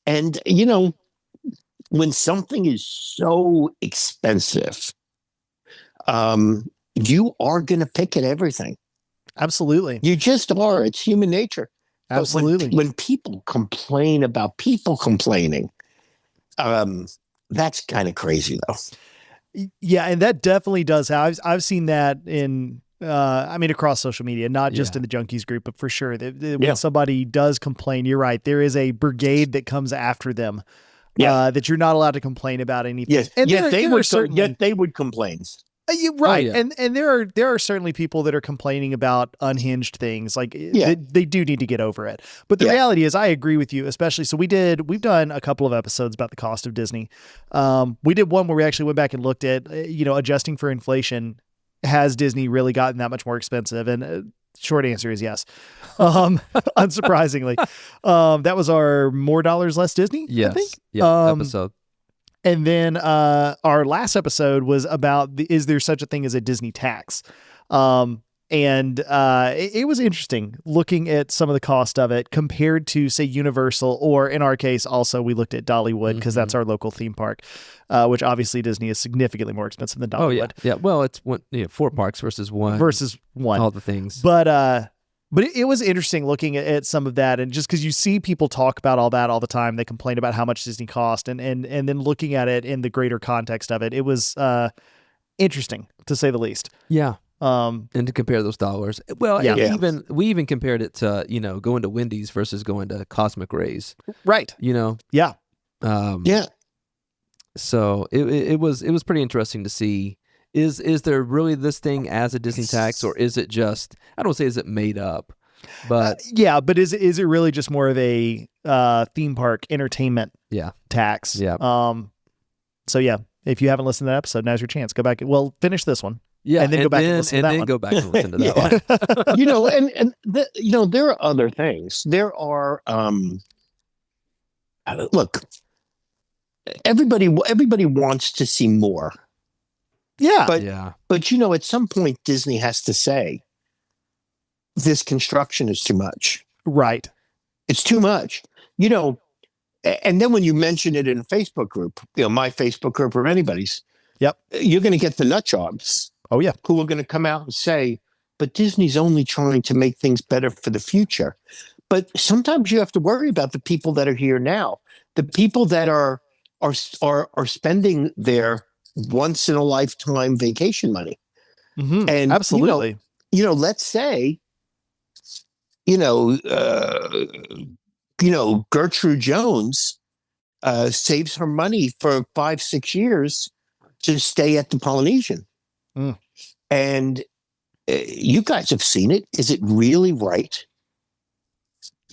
And, when something is so expensive, you are going to pick at everything. Absolutely. You just are. It's human nature. But Absolutely. when people complain about people complaining, that's kind of crazy, though. Yeah, and that definitely does. I've seen that in, across social media, not just in the Junkies group, but for sure. When somebody does complain, you're right. There is a brigade that comes after them. That you're not allowed to complain about anything. Yes, and yet they would complain. Right. Oh, yeah. And there are certainly people that are complaining about unhinged things. Like they do need to get over it. But the reality is, I agree with you, especially. So we've done a couple of episodes about the cost of Disney. We did one where we actually went back and looked at, adjusting for inflation. Has Disney really gotten that much more expensive? And short answer is yes. Unsurprisingly, that was our More Dollars Less Disney. Yes. I think. Episode. And then our last episode was about is there such a thing as a Disney tax? It was interesting looking at some of the cost of it compared to, say, Universal, or in our case, also we looked at Dollywood because that's our local theme park, which obviously Disney is significantly more expensive than Dollywood. Oh yeah, yeah. Well, it's 4 parks versus one. All the things. But it was interesting looking at some of that, and just because you see people talk about all that all the time, they complain about how much Disney cost, and then looking at it in the greater context of it, it was interesting to say the least. Yeah. And to compare those dollars. Well, we even compared it to, going to Wendy's versus going to Cosmic Rays. Right. Yeah. So it was pretty interesting to see. Is there really this thing as a Disney tax, or is it just, I don't say is it made up, but but is it really just more of a theme park entertainment tax? Yeah. So yeah, if you haven't listened to that episode, now's your chance. Go back. Well, finish this one. Yeah, and then go back and listen to that one. Go back and listen to that one. There are other things. There are look, everybody wants to see more. Yeah. But at some point Disney has to say this construction is too much. Right. It's too much. And then when you mention it in a Facebook group, my Facebook group or anybody's, you're going to get the nut jobs. Oh yeah. Who are going to come out and say, but Disney's only trying to make things better for the future. But sometimes you have to worry about the people that are here now, the people that are spending their once in a lifetime vacation money. Mm-hmm. And absolutely. Let's say, Gertrude Jones saves her money for 5-6 years to stay at the Polynesian. Mm. And you guys have seen it. Is it really right?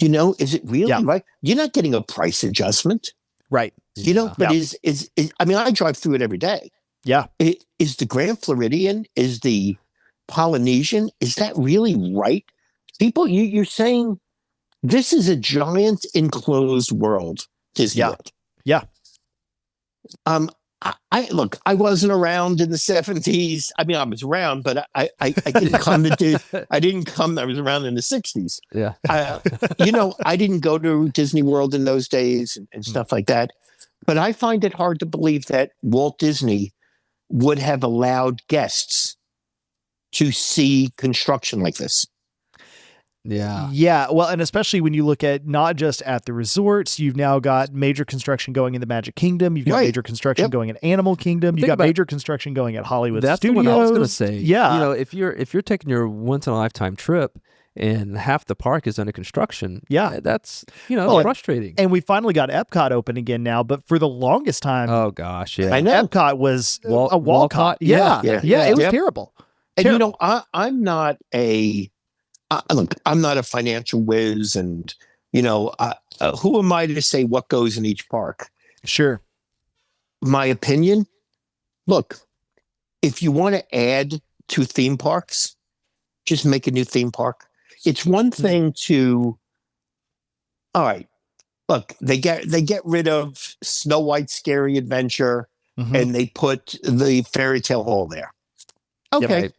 Is it really right? You're not getting a price adjustment. Right. But is I mean, I drive through it every day. Yeah. Is the Grand Floridian, is the Polynesian, is that really right? People, you're saying this is a giant enclosed world, Disney World. Yeah. I wasn't around in the 70s. I mean, I was around, but I didn't come I didn't come. I was around in the 60s. Yeah. I didn't go to Disney World in those days and stuff like that. But I find it hard to believe that Walt Disney would have allowed guests to see construction like this. Yeah. Yeah. Well, and especially when you look at not just at the resorts, you've now got major construction going in the Magic Kingdom. You've got major construction going in Animal Kingdom. You've got major construction going at Hollywood That's Studios. What I was going to say. Yeah. If you're taking your once in a lifetime trip and half the park is under construction, that's frustrating. And we finally got Epcot open again now, but for the longest time, oh gosh, yeah, I know. Epcot was a Walcott. Walcott? Yeah. It was terrible. And I'm not a look. I'm not a financial whiz, and who am I to say what goes in each park? Sure. My opinion. Look, if you want to add to theme parks, just make a new theme park. It's one thing to. All right, look, they get rid of Snow White's Scary Adventure, and they put the Fairy Tale Hall there. Okay, Yep.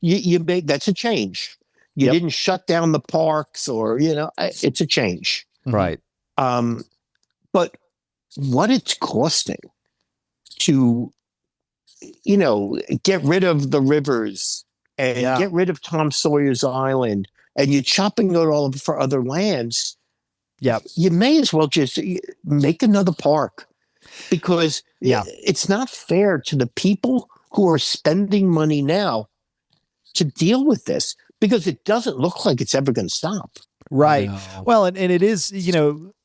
You make that's a change. You didn't shut down the parks, or it's a change, right? But what it's costing to, get rid of the rivers and get rid of Tom Sawyer's Island, and you're chopping it all up for other lands. Yeah, you may as well just make another park, because it's not fair to the people who are spending money now to deal with this, because it doesn't look like it's ever going to stop. Right. No. Well, and it is,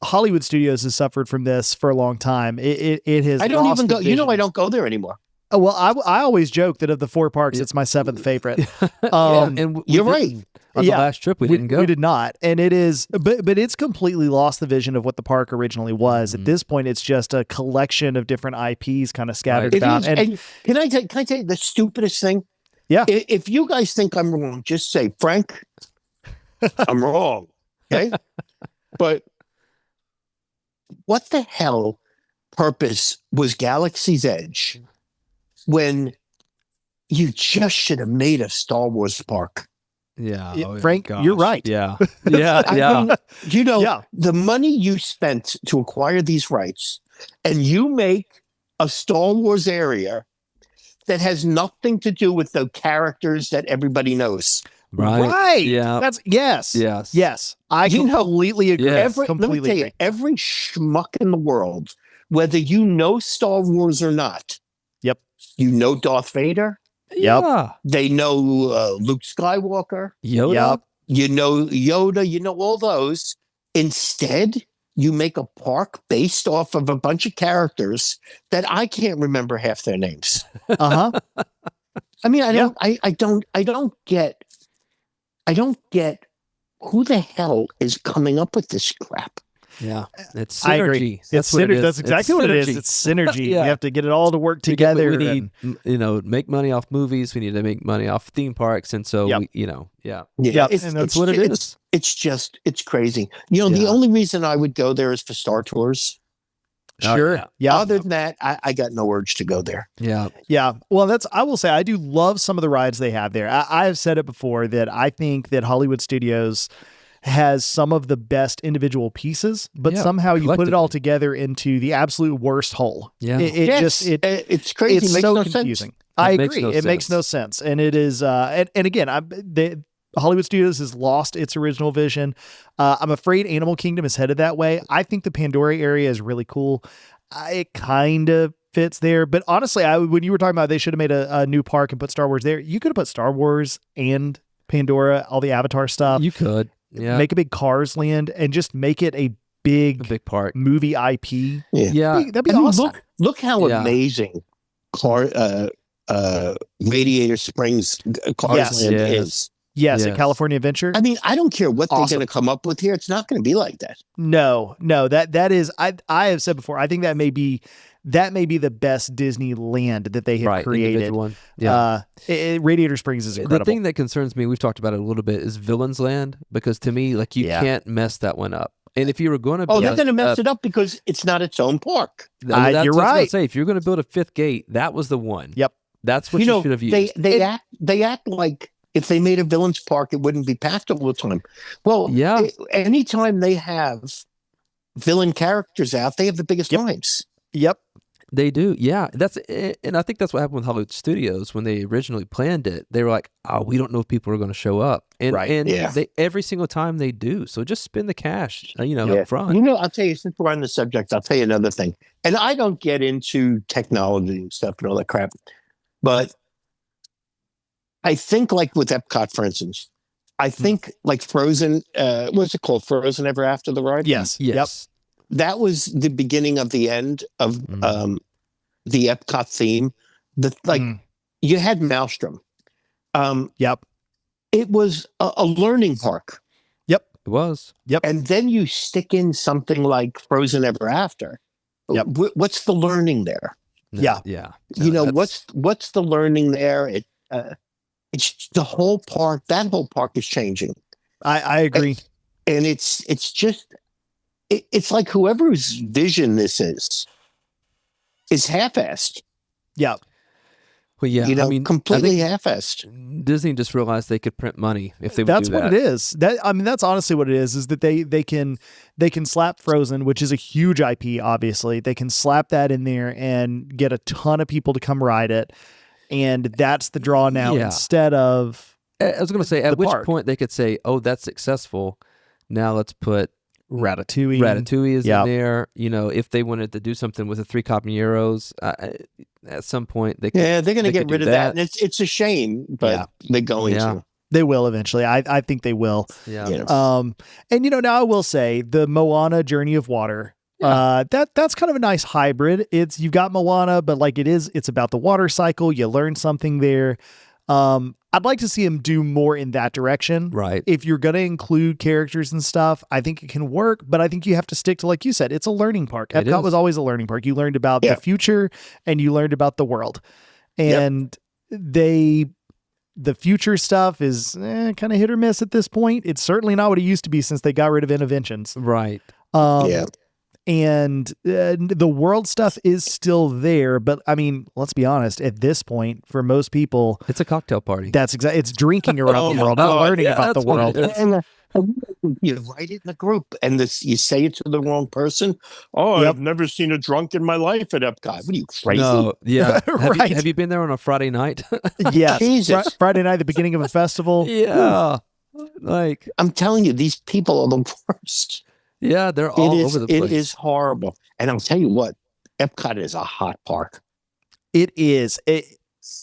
Hollywood Studios has suffered from this for a long time. It has. I don't even go. Vision. I don't go there anymore. Oh, well, I always joke that of the four parks, it's my seventh favorite. And you're right. On the last trip, we didn't go. We did not, and it is, but it's completely lost the vision of what the park originally was. At this point, it's just a collection of different IPs kind of scattered about. And can I tell you the stupidest thing? Yeah. If you guys think I'm wrong, just say, Frank, I'm wrong. Okay. But what the hell purpose was Galaxy's Edge when you just should have made a Star Wars park? Yeah. Frank, you're right. Yeah. Yeah. Yeah. I mean, the money you spent to acquire these rights, and you make a Star Wars area that has nothing to do with the characters that everybody knows. Right. Yeah. That's yes. I completely agree. Yes. Let me tell you, every schmuck in the world, whether you know Star Wars or not, you know Darth Vader. Yeah. They know Luke Skywalker. Yoda. Yep. You know Yoda. You know all those. Instead, you make a park based off of a bunch of characters that I can't remember half their names. Uh-huh. I mean, I don't get who the hell is coming up with this crap. Yeah. It's synergy. I agree. That's what it is. That's exactly what it is. It's synergy. Yeah. We have to get it all to work together. We need, make money off movies. We need to make money off theme parks. And so, Yep. and that's what it is. It's crazy. The only reason I would go there is for Star Tours. Sure. Yeah. Other than that, I got no urge to go there. Yeah. Yeah. Well, I will say, I do love some of the rides they have there. I have said it before that I think that Hollywood Studios has some of the best individual pieces, but somehow you put it all together into the absolute worst whole. Yeah. It's crazy. It's it makes so no confusing. sense. I makes agree. no It makes sense. no sense. And it is, and again, Hollywood Studios has lost its original vision. I'm afraid Animal Kingdom is headed that way. I think the Pandora area is really cool. It kind of fits there, but honestly, when you were talking about they should have made a new park and put Star Wars there, you could have put Star Wars and Pandora, all the Avatar stuff. You could. Yeah. Make a big Cars land and just make it a big park. movie IP. Yeah. That'd be awesome. Look how amazing Radiator Springs Cars Yes. Land Yes. is. Yes, Yes. at California Adventure. I mean, I don't care what Awesome. they're going to come up with here. It's not going to be like that. No, that is I have said before, I think that may be the best Disneyland that they have Right, created. individual one. Yeah. Radiator Springs is incredible. The thing that concerns me, we've talked about it a little bit, is Villains Land, because to me, like, you Yeah. can't mess that one up. And if you were going to, Oh, they're going to mess it up because it's not its own park. You're what I was gonna right. say. If you're going to build a fifth gate, that was the one. Yep. That's what you should have used. They act like if they made a villains park, it wouldn't be packed all the time. Well, Yeah. Anytime they have villain characters out, they have the biggest lines. Yep. They do, yeah. And I think that's what happened with Hollywood Studios when they originally planned it. They were like, "Oh, we don't know if people are going to show up," and Right. they every single time they do. So just spend the cash, Yeah. up front. I'll tell you, since we're on the subject, I'll tell you another thing. And I don't get into technology and stuff and all that crap, but I think, like with Epcot, for instance, I think like Frozen, what's it called? Frozen Ever After the ride? Yes. Yes. That was the beginning of the end of the Epcot theme. You had Maelstrom. Yep. It was a learning park. It was. And then you stick in something like Frozen Ever After. Yep. What's the learning there? No, Yeah. Yeah. What's the learning there? It's the whole park. That whole park is changing. I agree. And it's just it's like whoever's vision this is half-assed. Yeah. Well, yeah. I mean, completely I half-assed. think Disney just realized they could print money if they would That's do that. what it is. That's honestly what it is that they can slap Frozen, which is a huge IP, obviously. They can slap that in there and get a ton of people to come ride it. And that's the draw now, Yeah. instead of I was going to say, at the which park. point they could say, "Oh, that's successful. Now let's put Ratatouille. Ratatouille is Yep. in there." If they wanted to do something with the 3 Caballeros, at some point they could. Yeah, they're going to they get could rid do of that. that. And it's a shame, but Yeah. they're going Yeah. to. They will eventually. I think they will. Yeah. You know. And now I will say the Moana Journey of Water. That's kind of a nice hybrid. You've got Moana, but it's about the water cycle. You learn something there. I'd like to see him do more in that direction. Right. If you're going to include characters and stuff, I think it can work, but I think you have to stick to, like you said, it's a learning park. It Epcot is. was always a learning park. You learned about the future and you learned about the world. And the future stuff is kind of hit or miss at this point. It's certainly not what it used to be since they got rid of Interventions. Right. And the world stuff is still there, but I mean, let's be honest. At this point, for most people, It's a cocktail party. that's exactly. It's drinking around the world, not God. learning Yeah, about the that's what world. it is. And you write it in the group, and you say it to the wrong person. Oh, Yep. I've never seen a drunk in my life at Epcot. What are you, crazy? No, yeah. Right. Have you been there on a Friday night? Yes, Jesus. Friday night, the beginning of a festival. Yeah. Like, I'm telling you, these people are the worst. yeah, they're all over the place. It is horrible. And I'll tell you what, Epcot is a hot park. It is. It is.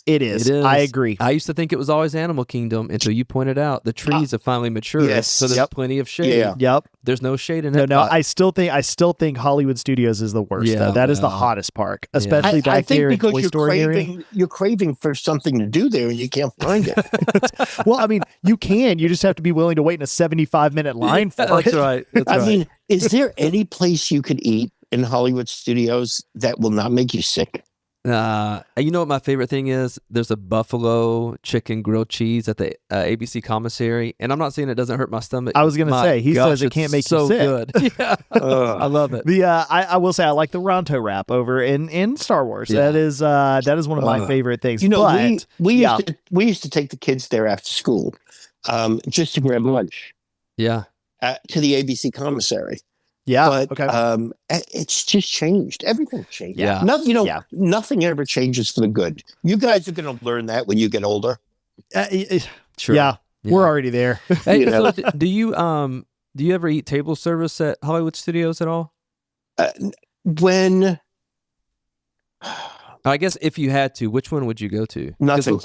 It is. I agree. I used to think it was always Animal Kingdom until you pointed out the trees have finally matured, yes. so there's Yep. plenty of shade. Yeah. Yep. There's no shade in No, it. no. I still think Hollywood Studios is the worst. Yeah, though. That is the well. hottest park, especially I back think there in because Toy Story area. you're craving for something to do there, and you can't find it. Well, I mean, you can. You just have to be willing to wait in a 75-minute line for That's it. right. That's I right. mean, is there any place you could eat in Hollywood Studios that will not make you sick? You know what my favorite thing is? There's a buffalo chicken grilled cheese at the ABC commissary, and I'm not saying it doesn't hurt my stomach. I was gonna My say, he gosh, says it it's can't make you so sick. good. Yeah, I love it. I will say I like the Ronto wrap over in Star Wars. Yeah. That is one of my favorite things. You know, but, we used to take the kids there after school, just to grab lunch Yeah, to the ABC commissary. yeah, But okay. it's just changed. Everything changed. Yeah. Nothing ever changes for the good. You guys are going to learn that when you get older. sure. Yeah, we're already there. Hey, You know. so do you ever eat table service at Hollywood Studios at all? When I guess if you had to, which one would you go to? 'Cause Nothing.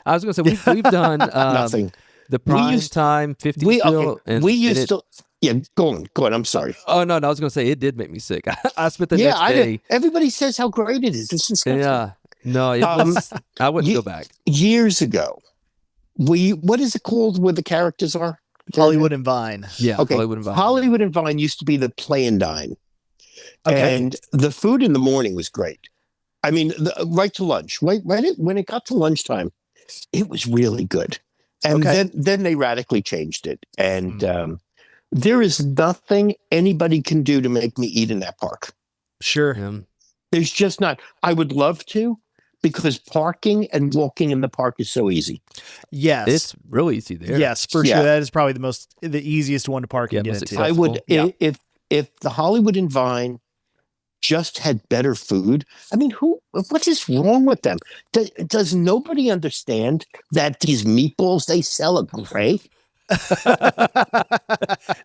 I was going to say we've done nothing. the prime time 50 We still. used to. Yeah, go on. I'm sorry. Oh no, I was going to say it did make me sick. I spent the next I day. did. Everybody says how great it is. It's disgusting. Yeah, No, it Um, was. I wouldn't ye- go back. Years ago, what is it called where the characters are? Hollywood and Vine. Yeah, Okay. Hollywood and Vine. Hollywood and Vine used to be the play and dine. Okay. And the food in the morning was great. I mean, right to lunch. When it got to lunchtime, it was really good. And Okay. then they radically changed it. And there is nothing anybody can do to make me eat in that park. Sure. Yeah. There's just not. I would love to, because parking and walking in the park is so easy. Yes. It's real easy there. Yes, for Yeah. sure. That is probably the easiest one to park Yeah, and get most into. accessible. I would Yeah. if the Hollywood and Vine just had better food. I mean, what is wrong with them? Does nobody understand that these meatballs they sell are great?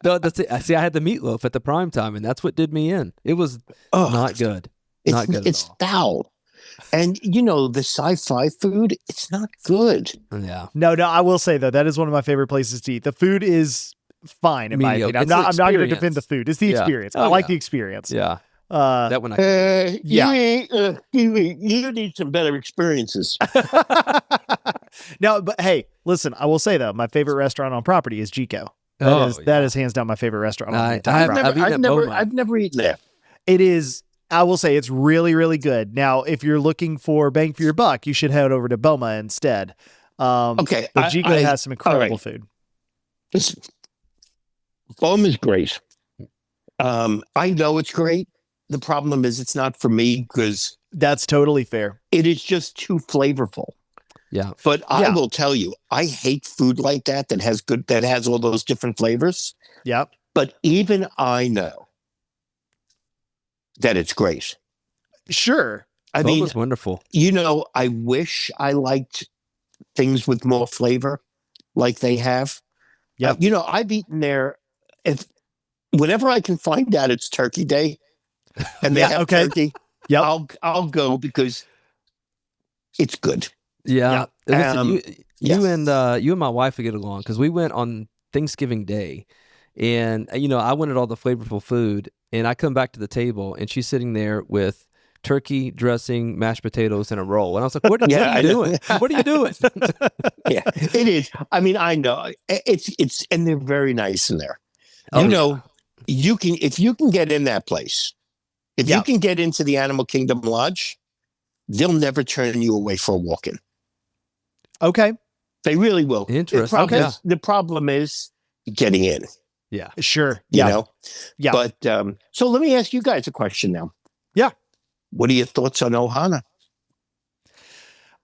No, that's it. See, I had the meatloaf at the prime time, and that's what did me in. It was Oh, not good. it's Not good it's at all. foul. And the sci-fi food, it's not good. Yeah. No, I will say though, that is one of my favorite places to eat. The food is fine in my Mediocre. opinion. I'm It's the not going to defend experience. the food. It's the Yeah. experience. Oh, I like yeah. the experience. Yeah. Uh, That one I Yeah. You need some better experiences. no, but hey, listen, I will say though, my favorite restaurant on property is Jico. That is hands down my favorite restaurant on the entire property. I've never eaten there. It is, I will say it's really, really good. Now, if you're looking for bang for your buck, you should head over to Boma instead. Okay, But Jico has some incredible right. food. Listen, foam is great. I know it's great. The problem is it's not for me because That's totally fair. it is just too flavorful. Yeah. But I Yeah. will tell you, I hate food like that has all those different flavors. Yep. But even I know that it's great. Sure. I Boba mean, was wonderful. I wish I liked things with more flavor like they have. Yep. I've eaten there. Whenever I can find out it's Turkey Day and they Yeah, have okay. turkey, Yep. I'll go because it's good. Yeah. Listen, Um, you and my wife would get along because we went on Thanksgiving Day, and I wanted all the flavorful food, and I come back to the table, and she's sitting there with turkey dressing, mashed potatoes, and a roll, and I was like, "What are Yeah, I you know. doing? What are you doing?" Yeah, it is. I mean, I know it's and they're very nice in there. Oh, You can if you can get in that place, if Yeah. you can get into the Animal Kingdom Lodge, they'll never turn you away for a walk-in. Okay. They really will. Interesting. Okay. The problem is getting in. Yeah. Sure. You Yeah. know. Yeah. But so let me ask you guys a question now. Yeah. What are your thoughts on Ohana?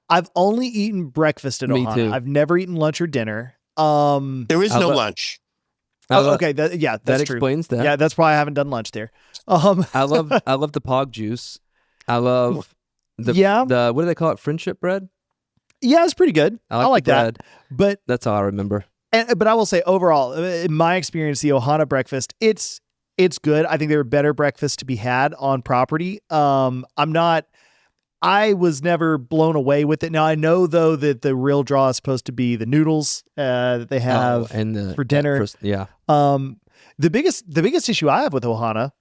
I've only eaten breakfast at Me Ohana. too. I've never eaten lunch or dinner. There is I no lo- lunch. Okay. That's That true. explains that. Yeah, that's why I haven't done lunch there. I love the pog juice. I love the Yeah. the what do they call it? Friendship bread. Yeah, it's pretty good. I like the that. bread. But That's all I remember. but I will say overall, in my experience, the Ohana breakfast, it's good. I think there are better breakfasts to be had on property. I was never blown away with it. Now I know though that the real draw is supposed to be the noodles that they have and for dinner. yeah. The biggest issue I have with Ohana,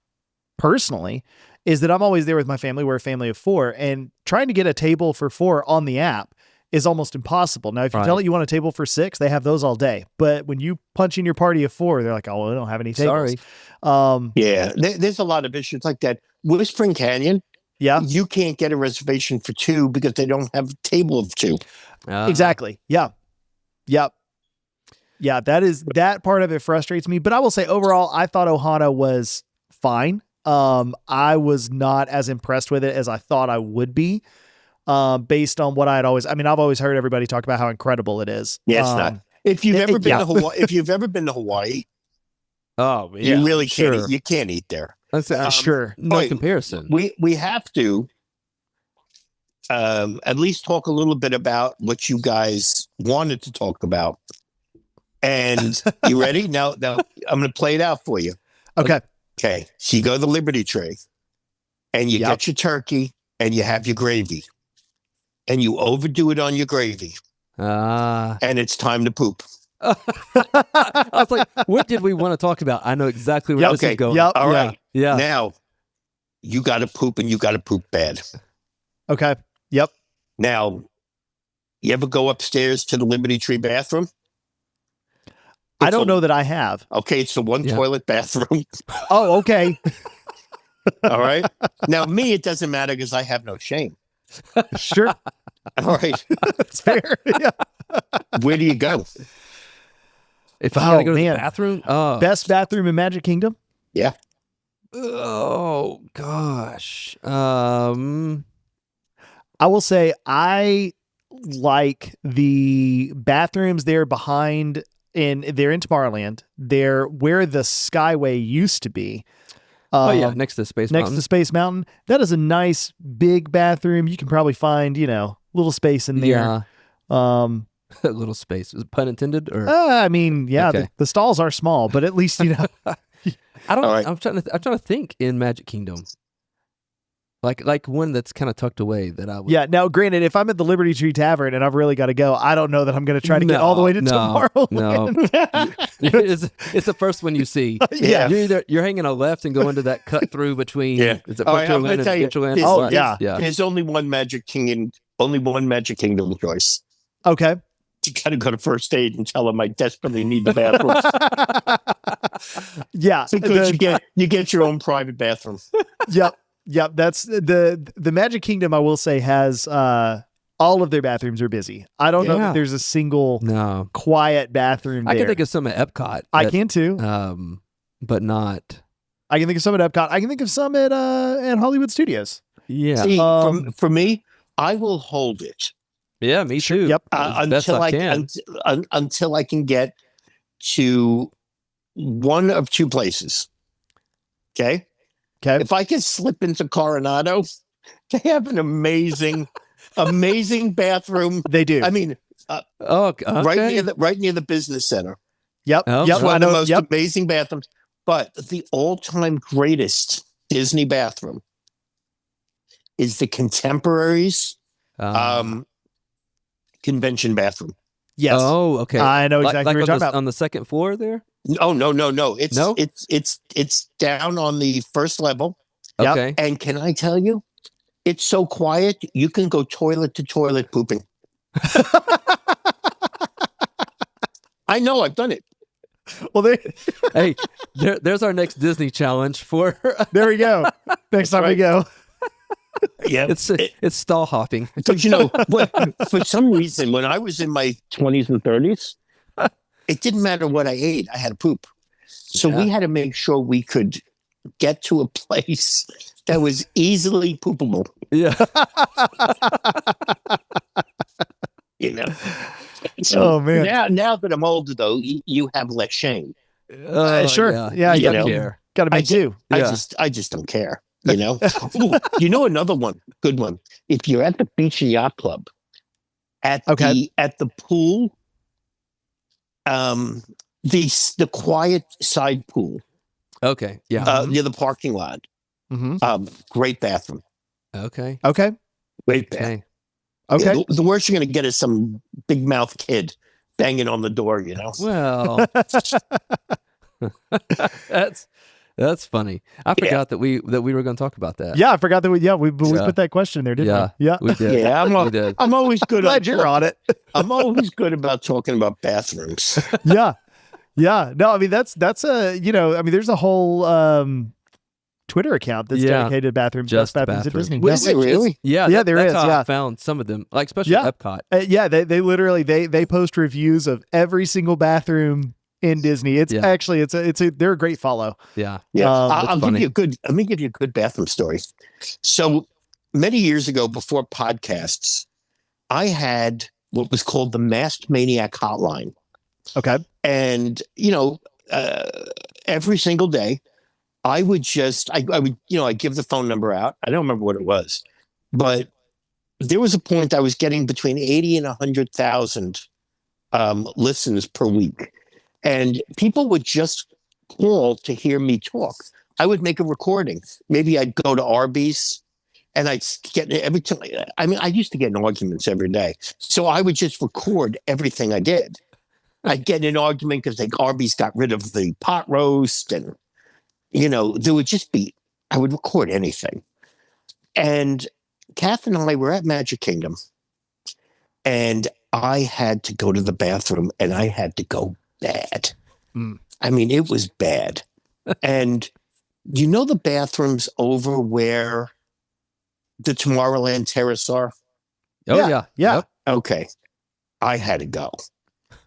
personally, is that I'm always there with my family. We're a family of 4, and trying to get a table for 4 on the app is almost impossible. Now, if you Right. tell it you want a table for 6, they have those all day. But when you punch in your party of 4, they're like, "Oh, well, we don't have any tables." Sorry. Yeah, there's a lot of issues like that. Whispering Canyon, Yeah. you can't get a reservation for 2 because they don't have a table of 2. Exactly. Yeah. Yep. Yeah, that part of it frustrates me. But I will say overall, I thought Ohana was fine. I was not as impressed with it as I thought I would be. Based on what I've always heard everybody talk about how incredible it is. Yeah, it's not. If you've ever been yeah. to Hawaii, if you've ever been to Hawaii, Oh, yeah. you really can't. sure. You can't eat there. That's Sure. no Wait, comparison. We have to at least talk a little bit about what you guys wanted to talk about. And you ready? Now I'm going to play it out for you. Okay. Okay. So you go to the Liberty Tree and you Yep. get your turkey and you have your gravy and you overdo it on your gravy and it's time to poop. I was like, what did we want to talk about? I know exactly where Yep. this Okay. is going. Yep. All right. Yeah. Now you got to poop and you got to poop bad. Okay. Yep. Now, you ever go upstairs to the Liberty Tree bathroom? I don't know that I have. Okay, it's the one Yeah. toilet bathroom. Oh, okay. All right. Now, me, it doesn't matter because I have no shame. Sure. All right. That's fair. Yeah. Where do you go? If I gotta Oh, go to the man. bathroom, Best bathroom in Magic Kingdom? Yeah. oh gosh, I will say I like the bathrooms there behind they're in Tomorrowland. They're where the Skyway used to be. oh yeah, next to the Space next Mountain. to Space Mountain. That is a nice big bathroom. You can probably find, little space in there. Yeah, a little space. Was it pun intended or? I mean, yeah, Okay. the stalls are small, but at least, I don't. All right. I'm trying to think in Magic Kingdom, like one that's kind of tucked away that I would. yeah. Now, granted, if I'm at the Liberty Tree Tavern and I've really got to go, I don't know that I'm going to try to get all the way to Tomorrowland. it's the first one you see. Yeah. You're hanging a left and going to that cut through between. Yeah. Is it All right, I'm Frontierland gonna and tell you, Adventureland? there's- Oh, Right. yeah. yeah. There's only one Magic Kingdom choice. Okay. You got to go to first aid and tell them I desperately need the bathroom. Yeah. Because you get your own private bathroom. Yep. That's the Magic Kingdom, I will say, has all of their bathrooms are busy. I don't know Yeah. that there's a single No, quiet bathroom there. I can think of some at Epcot. I can too. But not. I can think of some at Epcot. I can think of some at Hollywood Studios. Yeah, See, for me, I will hold it yeah, me too. Yep. As best until I can. until I can get to one of two places. Okay. Okay. If I can slip into Coronado, they have an amazing bathroom. They do. I mean, Oh, okay. right near the business center. Yep. Oh, Yep. sure. One I of the know. most Yep. amazing bathrooms. But the all-time greatest Disney bathroom is the Contemporaries convention bathroom. Yes. Oh, okay. I know exactly what you're talking about. On the second floor there. Oh no. It's No? it's down on the first level. Yep. Okay. And can I tell you, it's so quiet you can go toilet to toilet pooping. I know, I've done it. Well, Hey, there's our next Disney challenge for. there we go. Next time we right. go. Yeah, It's stall hopping. because for some reason, when I was in my 20s and 30s, it didn't matter what I ate, I had to poop. So we had to make sure we could get to a place that was easily poopable. Yeah. So Oh, man. now that I'm older, though, you have less shame. Sure. Yeah, You you don't know. care. Got to be I two. Yeah. I just don't care. Ooh, another one, good one. If you're at the Beach and Yacht Club, at the pool, the quiet side pool, Okay. Yeah. near the parking lot, Mm-hmm. great bathroom, Okay. Okay. great bathroom. Okay. Okay. The worst you're gonna get is some big mouth kid banging on the door. Well, that's funny. I forgot that we were going to talk about that. Yeah, I forgot that we Yeah. put that question in there, didn't we? Yeah. We did. Yeah, We did. I'm always good. Glad you're on it. I'm always good about talking about bathrooms. Yeah. Yeah. No, I mean that's there's a whole Twitter account that's Yeah. dedicated to bathrooms, Just best bathrooms at bathrooms. Disney. Was it really? Yeah. Yeah, there that's is, how yeah. I found some of them, like especially Yeah. Epcot. Yeah, they literally they post reviews of every single bathroom in Disney. It's Yeah. actually they're a great follow. Yeah. Yeah, That's I'll funny. let me give you a good bathroom story. So many years ago, before podcasts, I had what was called the Masked Maniac hotline. Okay. And, every single day I would I'd give the phone number out. I don't remember what it was, but there was a point I was getting between 80 and 100,000 listens per week. And people would just call to hear me talk. I would make a recording. Maybe I'd go to Arby's and I'd get every time. I mean, I used to get in arguments every day. So I would just record everything I did. I'd get in an argument because Arby's got rid of the pot roast, and there would just be, I would record anything. And Kath and I were at Magic Kingdom, and I had to go to the bathroom, and I had to go bad. I mean, it was bad. And you know the bathrooms over where the Tomorrowland Terrace are? Oh yeah. Yep. Okay. I had to go.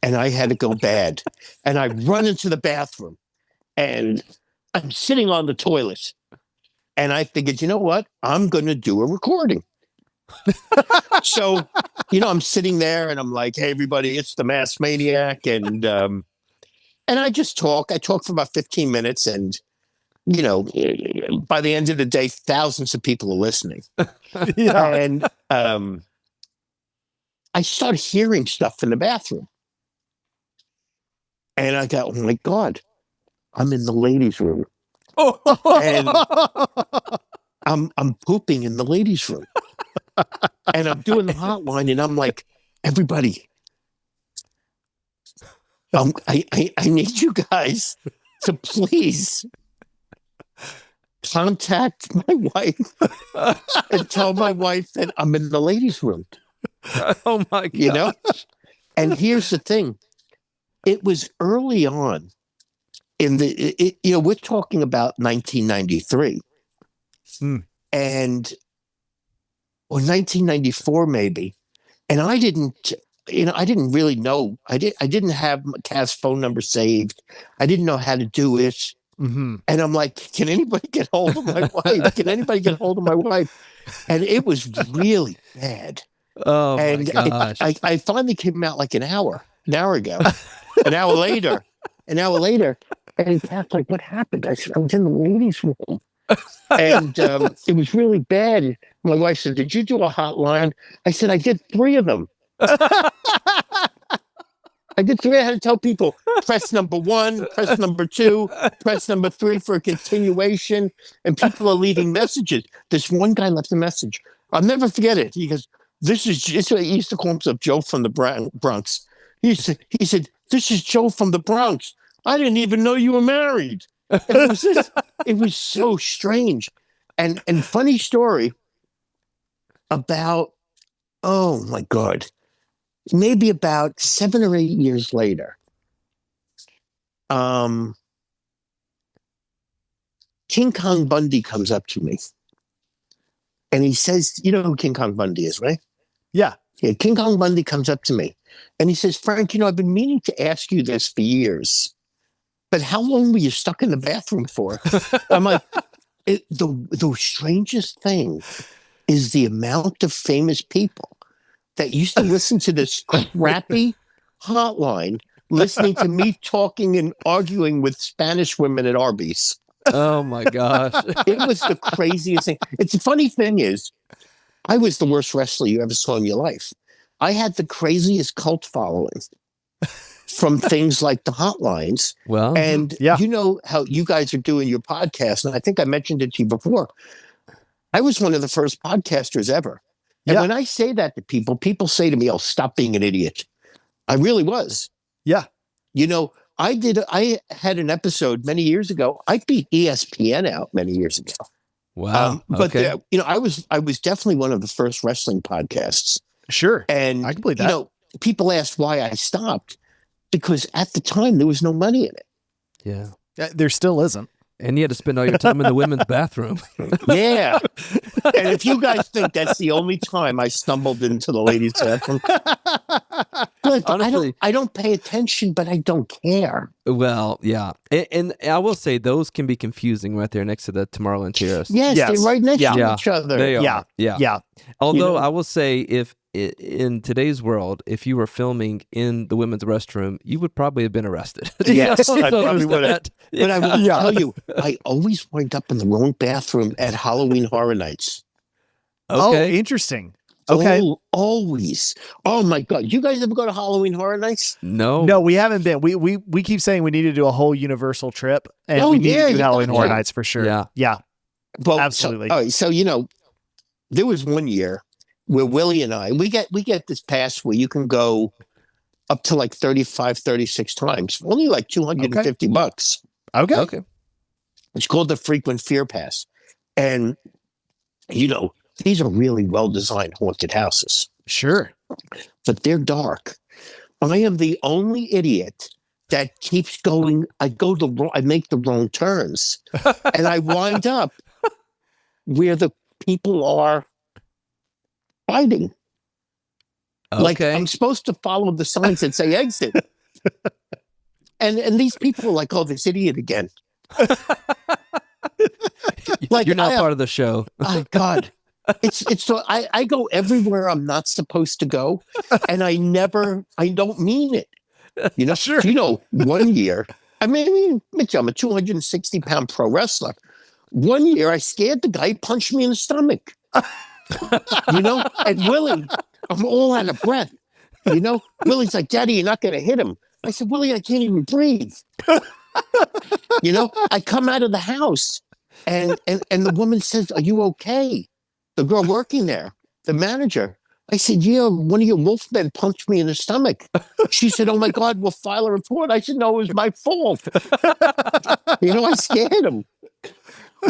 And I had to go bad. And I run into the bathroom, and I'm sitting on the toilet. And I figured, you know what? I'm going to do a recording. So, I'm sitting there and I'm like, hey, everybody, it's the Masked Maniac. And I just talk. I talk for about 15 minutes. And, by the end of the day, thousands of people are listening. Yeah. And I start hearing stuff in the bathroom. And I go, oh my God, I'm in the ladies' room. And I'm pooping in the ladies' room. And I'm doing the hotline, and I'm like, everybody, I need you guys to please contact my wife and tell my wife that I'm in the ladies' room. Oh my God. And here's the thing. It was early on in we're talking about 1993. And or 1994 maybe. And I didn't really know. I didn't have Cass' phone number saved. I didn't know how to do it. Mm-hmm. And I'm like, can anybody get hold of my wife? Can anybody get hold of my wife? And it was really bad. Oh my And gosh. I finally came out like an hour ago, an hour later. And Cass like, what happened? I said, I was in the ladies' room. And it was really bad. My wife said, did you do a hotline? I said, I did 3 of them. I did 3. I had to tell people, press number 1, press number 2, press number 3 for a continuation. And people are leaving messages. This one guy left a message. I'll never forget it. He goes, this is, he used to call himself Joe from the Bronx. He said, this is Joe from the Bronx. I didn't even know you were married. It was so strange. And funny story about, oh my God, maybe about 7 or 8 years later, King Kong Bundy comes up to me and he says, you know who King Kong Bundy is, right? Yeah. Yeah, King Kong Bundy comes up to me and he says, Frank, I've been meaning to ask you this for years, but how long were you stuck in the bathroom for? I'm like, the strangest thing is the amount of famous people that used to listen to this crappy hotline, listening to me talking and arguing with Spanish women at Arby's. Oh my gosh. It was the craziest thing. It's the funny thing is, I was the worst wrestler you ever saw in your life. I had the craziest cult following from things like the hotlines. Well, and you know how you guys are doing your podcast, and I think I mentioned it to you before. I was one of the first podcasters ever. And when I say that to people, people say to me, oh, stop being an idiot. I really was. Yeah. I had an episode many years ago. I beat ESPN out many years ago. Wow. But okay. I was definitely one of the first wrestling podcasts. Sure. And I can believe that. People asked why I stopped because at the time there was no money in it. Yeah. There still isn't. And you had to spend all your time in the women's bathroom. Yeah. And if you guys think that's the only time I stumbled into the ladies' bathroom, look, honestly, I don't pay attention, but I don't care. Well, yeah. And I will say those can be confusing right there next to the Tomorrowland Terrace. Yes, they're right next to each other. They are. Yeah. Although I will say if in today's world, if you were filming in the women's restroom, you would probably have been arrested. Yes, I probably would have. Yeah. But I will tell you, I always wind up in the wrong bathroom at Halloween Horror Nights. Okay. Oh, interesting. Okay. Always. Oh my God. You guys ever go to Halloween Horror Nights? No, we haven't been. We keep saying we need to do a whole Universal trip, and we need to do Halloween Horror Nights for sure. Yeah. Well, absolutely. So there was one year where Willie and I, we get this pass where you can go up to like 35, 36 times, only like $250. Okay. It's called the Frequent Fear Pass. And, these are really well-designed haunted houses. Sure. but they're dark. I am the only idiot that keeps going. I make the wrong turns, and I wind up where the people are fighting. Like Okay. I'm supposed to follow the signs that say exit. And these people are like, oh, this idiot again. Like You're not part of the show. Oh God. It's so I go everywhere I'm not supposed to go, and I don't mean it. You know, Sure. You know, 1 year, Mitch, I'm a 260-pound pro wrestler. 1 year I scared the guy, he punched me in the stomach. You know, and Willie, I'm all out of breath. You know, Willie's like, Daddy, you're not gonna hit him. I said, Willie, I can't even breathe. You know, I come out of the house and the woman says, are you okay? The girl working there, the manager. I said, yeah, one of your wolfmen punched me in the stomach. She said, oh my God, we'll file a report. I said, no, it was my fault. You know, I scared him.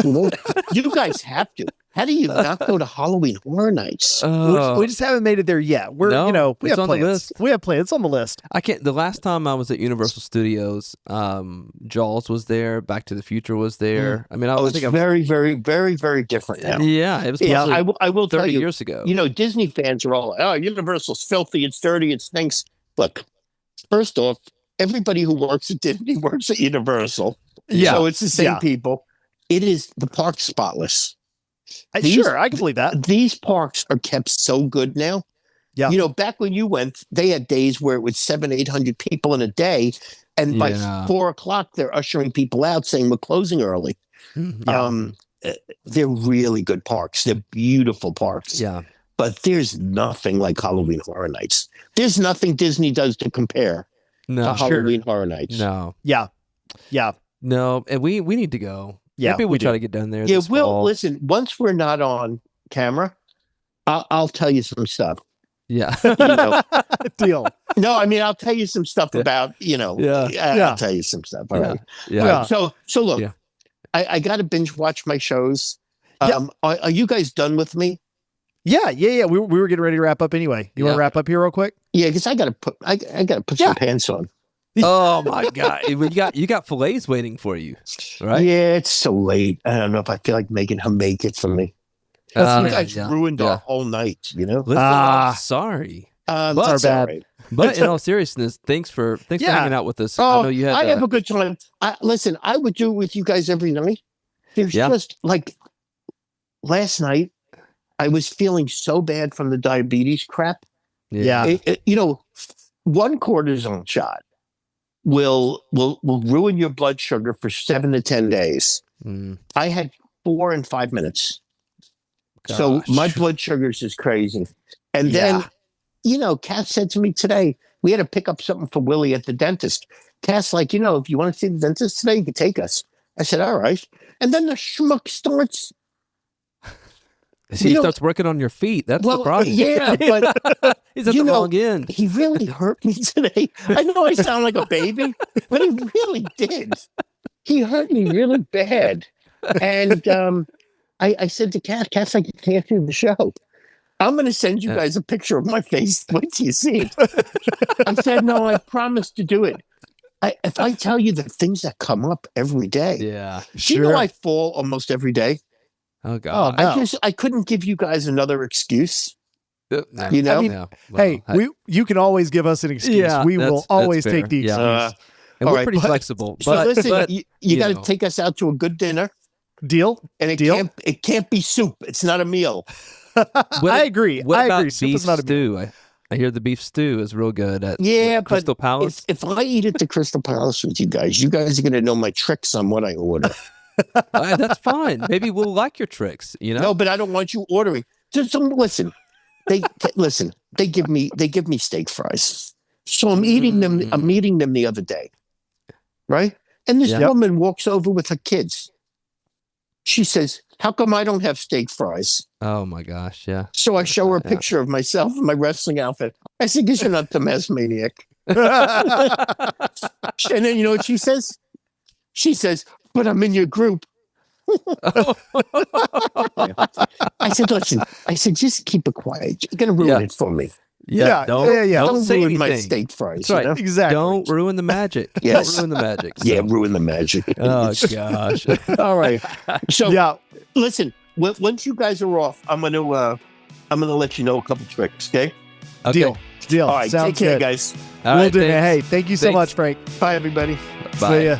You know, you guys have to. How do you not go to Halloween Horror Nights? We just haven't made it there yet. We're, No, you know, we it's have on the plans. list. We have plans. It's on the list. I can't. The last time I was at Universal Studios, Jaws was there. Back to the Future was there. I mean, I Oh, was it's very, very, very, very different now. Yeah, it was. Yeah, probably I will tell 30 you. years ago. You know, Disney fans are all, oh, Universal's filthy, it's dirty, it stinks. Look, first off, everybody who works at Disney works at Universal. Yeah. So it's the same Yeah. people. It is the park spotless. Sure, I can believe that. These parks are kept so good now. Yeah. You know, back when you went, they had days where it was 700-800 people in a day. And by Yeah. 4:00, they're ushering people out saying we're closing early. Mhm. They're really good parks. They're beautiful parks. Yeah. But there's nothing like Halloween Horror Nights. There's nothing Disney does to compare to No. Halloween Horror Nights. No. Yeah. Yeah. No. And we need to go. Yeah, Maybe we we try do. to get down there. Yeah, this Will, fall. listen, once we're not on camera, I'll tell you some stuff. Yeah. You know, Deal. no, I mean, I'll tell you some stuff Yeah. about, you know, Yeah. Yeah. I'll tell you some stuff. All Yeah. right. Yeah. Yeah. So look, Yeah. I got to binge watch my shows. Yeah. Are you guys done with me? Yeah. We were getting ready to wrap up anyway. You want Yeah. to wrap up here real quick? Yeah, because I got to put Yeah. some pants on. Oh my God! You got fillets waiting for you, right? Yeah, it's so late. I don't know if I feel like making him make it for me. You guys ruined our whole night, you know? Listen, I'm sorry, That's our all bad. right. but in all seriousness, thanks for Yeah. hanging out with us. Oh, I know you had. I have a good time. Listen, I would do it with you guys every night. There's Yeah. just like last night, I was feeling so bad from the diabetes crap. Yeah. You know, one cortisone shot will ruin your blood sugar for 7 to 10 days. Mm, I had 4 in 5 minutes. So gosh. my blood sugars is crazy. And then, Yeah. you know, Cass said to me today, we had to pick up something for Willie at the dentist. Cass, like, you know, if you want to see the dentist today, you can take us. I said, all right. And then the schmuck starts. See, he starts working on your feet. That's the problem. Yeah, but He's at you the know, wrong end. he really hurt me today. I know I sound like a baby, but he really did. He hurt me really bad. And I said to Cass, I can't do the show. I'm going to send you guys a picture of my face. Wait till you see it. I said, no, I promised to do it. If I tell you the things that come up every day, Yeah. do you know I fall almost every day? Oh God. no. I couldn't give you guys another excuse. No. You know? I mean, No. Hey, Well, you can always give us an excuse. Yeah, We will that's always fair. take the excuse. Yeah. and all we're right, pretty but- flexible. So But listen, you you got to know. take us out to a good dinner, Deal? and Deal? it can't be soup. It's not a meal. I agree. What I about agree. Soup beef is not a stew? I hear the beef stew is real good at Yeah, but Crystal Palace. if I eat at the Crystal Palace with you guys are going to know my tricks on what I order. That's fine. Maybe we'll like your tricks. You know. No, but I don't want you ordering. Just listen. Listen. They give me steak fries, so I'm eating them. I'm eating them the other day, right? And this Yeah. woman walks over with her kids. She says, "How come I don't have steak fries?" Oh my gosh. Yeah. So I show her a Yeah. picture of myself in my wrestling outfit. I said, "Guess you're not the Masked Maniac." And then you know what she says? She says, "But I'm in your group." I said, "Listen," I said, "just keep it quiet. You're going to ruin Yeah. it for me." Yeah, don't Don't say ruin my anything. steak fries. That's right. You know? Exactly. Don't ruin the magic. Yes. Don't ruin the magic. Yeah, So- ruin the magic. Oh gosh. All right. So Yeah. listen, once you guys are off, I'm gonna let you know a couple tricks. Okay. Okay. Deal. All right. Sounds take care, good. guys. All We'll right, do, man. thanks. Hey, thank you so Thanks. much, Frank. Bye, everybody. Bye. See ya.